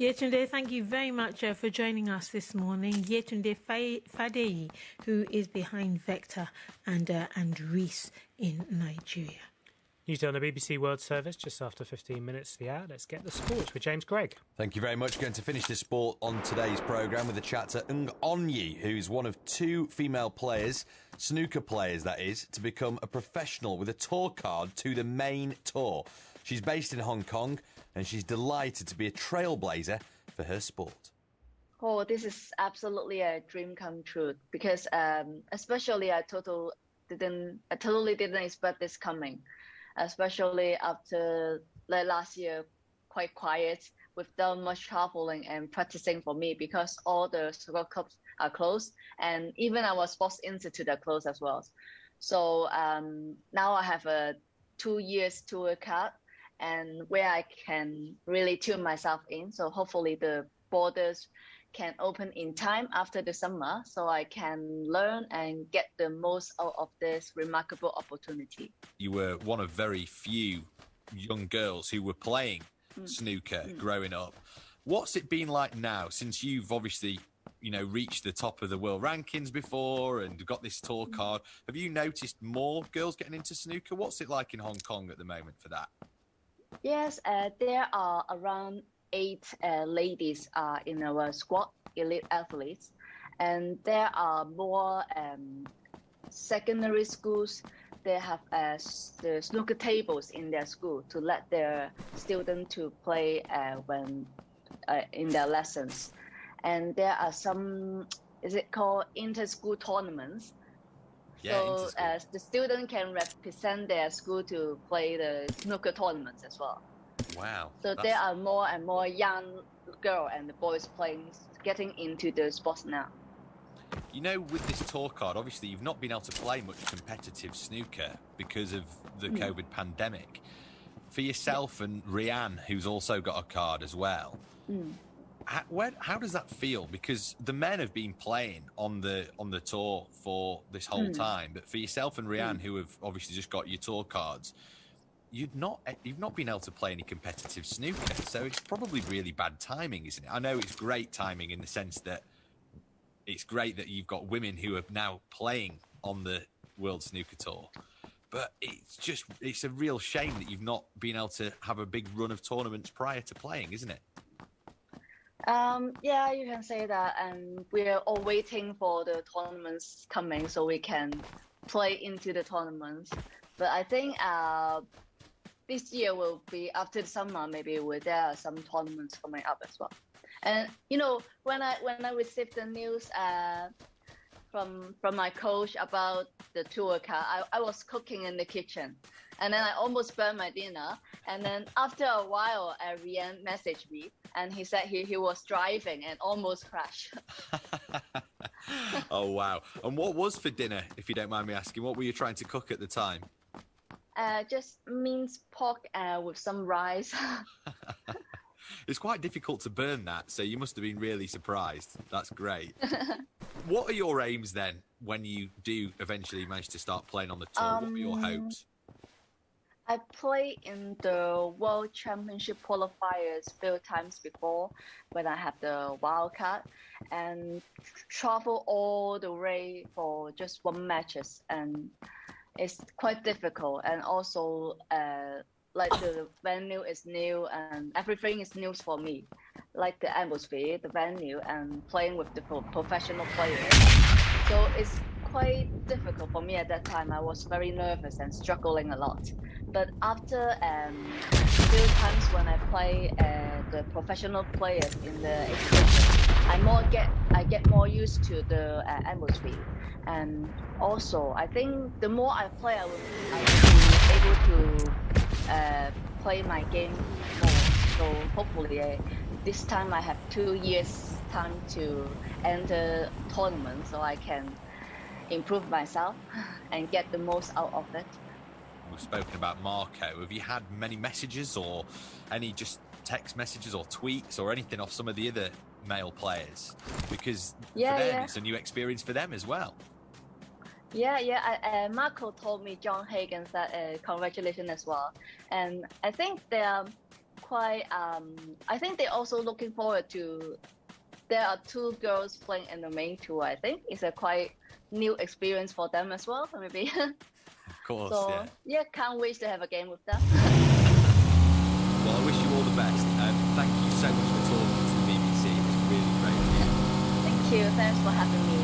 Yetunde, thank you very much for joining us this morning. Yetunde Fadeyi, who is behind Vector and Reese in Nigeria. News on the BBC World Service, just after 15 minutes to the hour. Let's get the sports with James Gregg. Thank you very much. Going to finish the sport on today's programme with a chat to Ng Onyi, who's one of two female players, snooker players that is, to become a professional with a tour card to the main tour. She's based in Hong Kong and she's delighted to be a trailblazer for her sport. Oh, this is absolutely a dream come true, because especially I totally didn't expect this coming. Especially after last year, quite quiet, without much traveling and practicing for me, because all the soccer clubs are closed, and even our sports institute are closed as well. So now I have a 2 years tour card, and where I can really tune myself in. So hopefully the borders can open in time after the summer, so I can learn and get the most out of this remarkable opportunity. You were one of very few young girls who were playing snooker growing up. What's it been like now, since you've obviously, reached the top of the world rankings before and got this tour card? Have you noticed more girls getting into snooker? What's it like in Hong Kong at the moment for that? Yes, there are around 8 ladies in our squad, elite athletes, and there are more secondary schools, they have the snooker tables in their school to let their students to play when in their lessons. And there are some, is it called inter-school tournaments? Yeah, So the student can represent their school to play the snooker tournaments as well. Wow. So there are more and more young girls and boys getting into the sports now. You know, with this tour card, obviously you've not been able to play much competitive snooker because of the COVID pandemic. For yourself and Rianne, who's also got a card as well, how does that feel? Because the men have been playing on the tour for this whole time, but for yourself and Rianne, who have obviously just got your tour cards, you've not been able to play any competitive snooker, so it's probably really bad timing, isn't it? I know it's great timing in the sense that it's great that you've got women who are now playing on the World Snooker Tour, but it's a real shame that you've not been able to have a big run of tournaments prior to playing, isn't it? Yeah, you can say that, and we're all waiting for the tournaments coming so we can play into the tournaments. But I think this year will be after the summer. Maybe there are some tournaments coming up as well. And you know, when I received the news from my coach about the tour card, I was cooking in the kitchen, and then I almost burned my dinner. And then after a while, Rianne messaged me, and he said he was driving and almost crashed. Oh wow! And what was for dinner, if you don't mind me asking? What were you trying to cook at the time? Just minced pork with some rice. It's quite difficult to burn that, so you must have been really surprised. That's great. What are your aims then when you do eventually manage to start playing on the tour? What are your hopes? I played in the World Championship qualifiers a few times before when I had the wild card, and travel all the way for just one matches, and it's quite difficult. And also like the venue is new and everything is new for me, like the atmosphere, the venue, and playing with the professional players. So it's quite difficult for me at that time. I was very nervous and struggling a lot. But after a few times when I play the professional players in the exhibition, I get more used to the atmosphere. And also, I think the more I play, I will be able to play my game more. So hopefully this time I have 2 years time to enter tournament, so I can improve myself and get the most out of it. We've spoken about Marco. Have you had many messages or any just text messages or tweets or anything off some of the other male players? Because for them, it's a new experience for them as well. Marco told me, John Hagan said congratulations as well. And I think they're quite, I think they're also looking forward to, there are 2 girls playing in the main tour. I think it's a quite new experience for them as well, maybe. Of course, so, can't wait to have a game with them. Well, I wish you all the best. Thank you so much for talking to the BBC. It's really great of you. Thank you. Thanks for having me.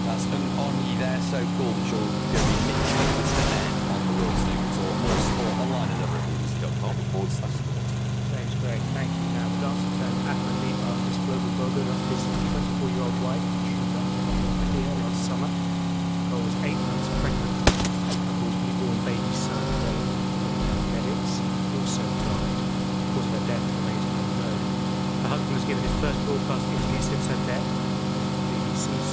That's an honour there. So cool that you're going to be mixed up with the men on the World Snooker Tour. More sport online at bbc.com/sport. Thanks, Greg. Thank you. Now, we've also turned athlete after this global burger of this 24-year-old wife. She was clear last summer. Nicole was 8 months pregnant. Nicole's newborn baby son, medics, also died. The cause of her death remains unknown. Her husband was given his first broadcast interview since her death. BBC's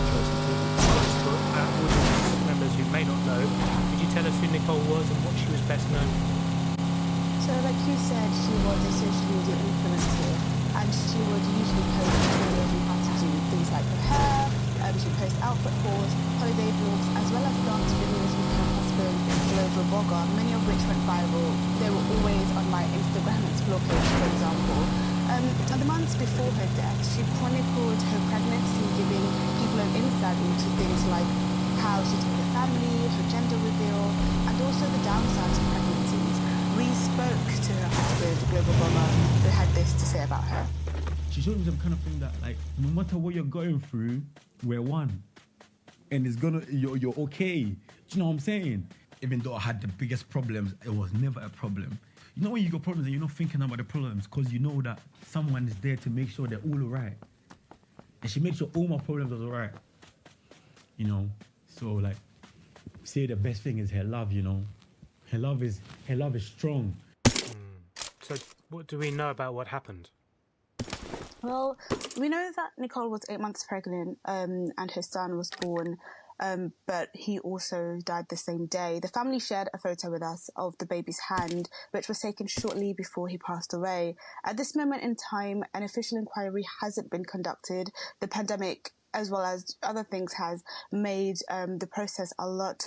choice included Facebook. Audience members who may not know, could you tell us who Nicole was and what she was best known for? So like you said, she was a social media influencer, and she would usually post videos on how to do things like her hair, she would post outfit hauls, holiday vlogs, as well as dance videos with her husband, global blogger, many of which went viral. They were always on my Instagram Explore page, for example. And the months before her death, she chronicled her pregnancy, giving people an insight into things like how she took her family, her gender reveal, and also the downsides of pregnancies. We spoke to her husband, global blogger, who had this to say about her. She showed me some kind of thing that, like, no matter what you're going through, we're one. and you're okay. Do you know what I'm saying? Even though I had the biggest problems, it was never a problem. You know when you got problems and you're not thinking about the problems because you know that someone is there to make sure they're all alright. And she made sure all my problems was alright. You know, so like, say the best thing is her love. You know, her love is strong. So, what do we know about what happened? Well, we know that Nicole was 8 months pregnant, and her son was born, but he also died the same day. The family shared a photo with us of the baby's hand, which was taken shortly before he passed away. At this moment in time, an official inquiry hasn't been conducted. The pandemic, as well as other things, has made the process a lot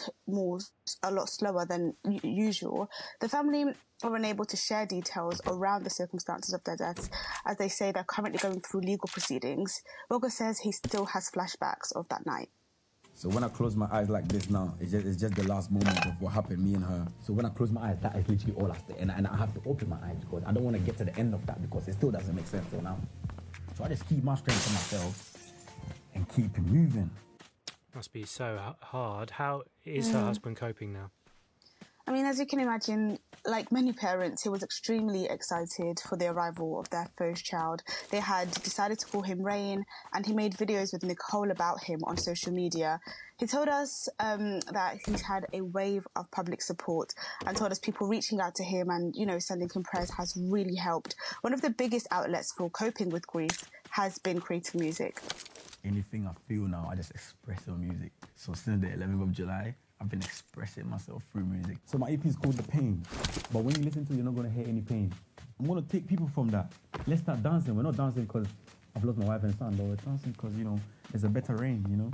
slower than usual. The family are unable to share details around the circumstances of their deaths, as they say they're currently going through legal proceedings. Bogo says he still has flashbacks of that night. So when I close my eyes like this now, it's just the last moment of what happened, me and her. So when I close my eyes, that is literally all I stay. And I have to open my eyes because I don't want to get to the end of that because it still doesn't make sense till now. So I just keep my strength to myself and keep moving. Must be so hard. How is her husband coping now? I mean, as you can imagine, like many parents, he was extremely excited for the arrival of their first child. They had decided to call him Rain, and he made videos with Nicole about him on social media. He told us that he's had a wave of public support and told us people reaching out to him and, you know, sending him prayers has really helped. One of the biggest outlets for coping with grief has been creating music. Anything I feel now, I just express on music. So since the 11th of July, I've been expressing myself through music. So my EP is called The Pain, but when you listen to it, you're not going to hear any pain. I'm going to take people from that. Let's start dancing. We're not dancing because I've lost my wife and son, but we're dancing because, you know, there's a better rain, you know.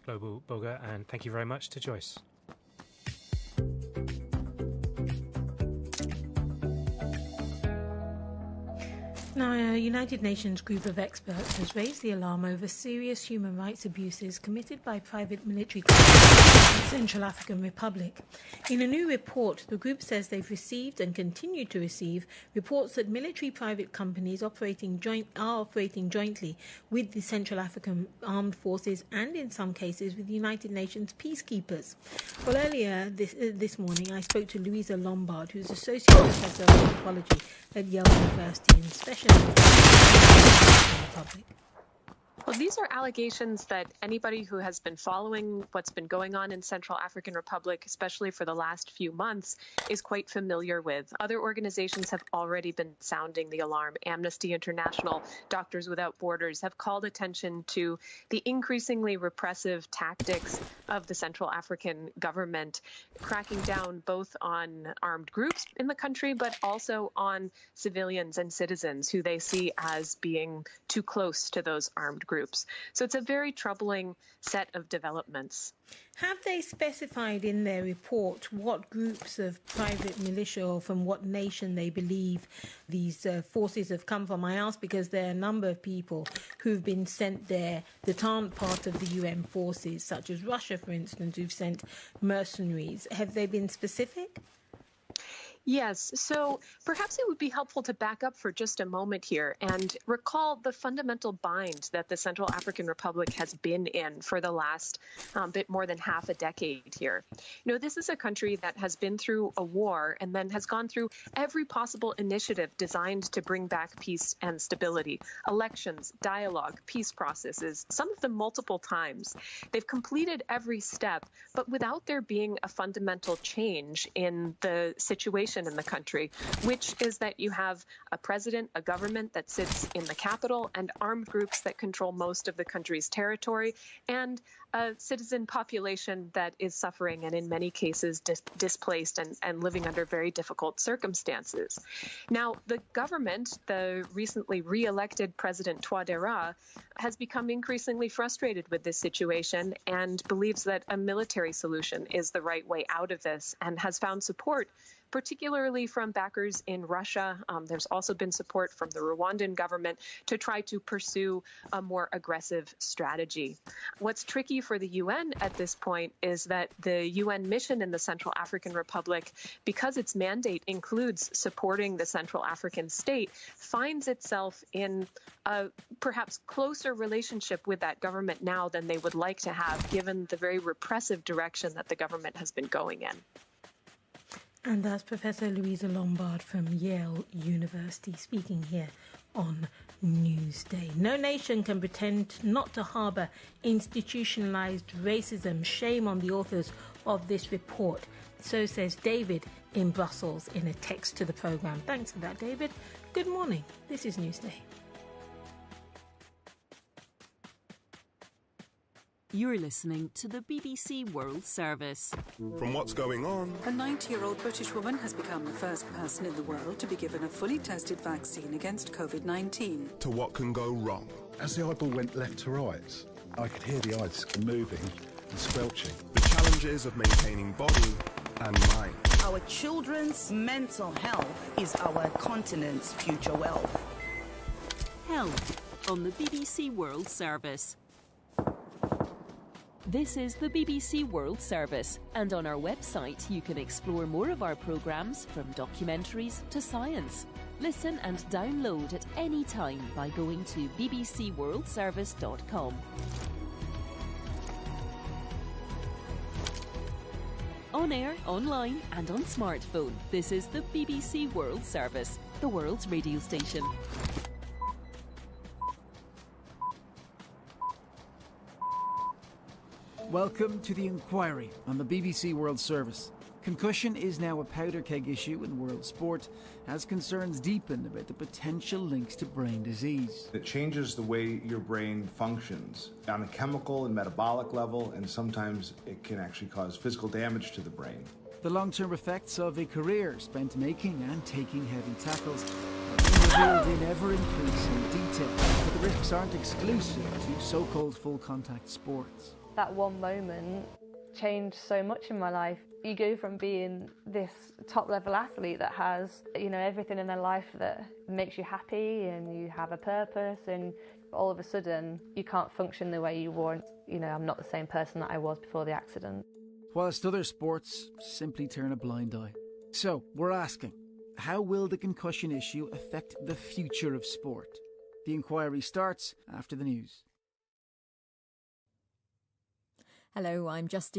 Global Boga, and thank you very much to Joyce. Now, a United Nations group of experts has raised the alarm over serious human rights abuses committed by private military companies in the Central African Republic. In a new report, the group says they've received and continue to receive reports that military private companies are operating jointly with the Central African Armed Forces and, in some cases, with the United Nations peacekeepers. Well, earlier this morning, I spoke to Louisa Lombard, who's Associate Professor of Anthropology at Yale University and specialist in the Republic. Well, these are allegations that anybody who has been following what's been going on in Central African Republic, especially for the last few months, is quite familiar with. Other organizations have already been sounding the alarm. Amnesty International, Doctors Without Borders have called attention to the increasingly repressive tactics of the Central African government, cracking down both on armed groups in the country, but also on civilians and citizens who they see as being too close to those armed groups. So it's a very troubling set of developments. Have they specified in their report what groups of private militia or from what nation they believe these forces have come from? I ask because there are a number of people who've been sent there that aren't part of the UN forces, such as Russia, for instance, who've sent mercenaries. Have they been specific? Yes, so perhaps it would be helpful to back up for just a moment here and recall the fundamental bind that the Central African Republic has been in for the last bit more than half a decade here. You know, this is a country that has been through a war and then has gone through every possible initiative designed to bring back peace and stability, elections, dialogue, peace processes, some of them multiple times. They've completed every step, but without there being a fundamental change in the situation in the country, which is that you have a president, a government that sits in the capital, and armed groups that control most of the country's territory, and a citizen population that is suffering and in many cases displaced and living under very difficult circumstances. Now, the government, the recently re-elected President Touadéra, has become increasingly frustrated with this situation and believes that a military solution is the right way out of this and has found support particularly from backers in Russia. There's also been support from the Rwandan government to try to pursue a more aggressive strategy. What's tricky for the UN at this point is that the UN mission in the Central African Republic, because its mandate includes supporting the Central African state, finds itself in a perhaps closer relationship with that government now than they would like to have, given the very repressive direction that the government has been going in. And that's Professor Louisa Lombard from Yale University speaking here on Newsday. No nation can pretend not to harbour institutionalised racism. Shame on the authors of this report. So says David in Brussels in a text to the programme. Thanks for that, David. Good morning. This is Newsday. You're listening to the BBC World Service. From what's going on, A 90-year-old British woman has become the first person in the world to be given a fully tested vaccine against COVID-19. to what can go wrong. As the eyeball went left to right, I could hear the eyes moving and squelching. The challenges of maintaining body and mind. Our children's mental health is our continent's future wealth. Health on the BBC World Service. This is the BBC World Service, and on our website you can explore more of our programmes, from documentaries to science. Listen and download at any time by going to bbcworldservice.com. On air, online and on smartphone, this is the BBC World Service, the world's radio station. Welcome to The Inquiry on the BBC World Service. Concussion is now a powder keg issue in world sport as concerns deepen about the potential links to brain disease. It changes the way your brain functions on a chemical and metabolic level, and sometimes it can actually cause physical damage to the brain. The long-term effects of a career spent making and taking heavy tackles are being revealed in ever-increasing detail, but the risks aren't exclusive to so-called full-contact sports. That one moment changed so much in my life. You go from being this top-level athlete that has, everything in their life that makes you happy and you have a purpose, and all of a sudden you can't function the way you want. I'm not the same person that I was before the accident. Whilst other sports simply turn a blind eye. So, we're asking, how will the concussion issue affect the future of sport? The inquiry starts after the news. Hello, I'm Justine.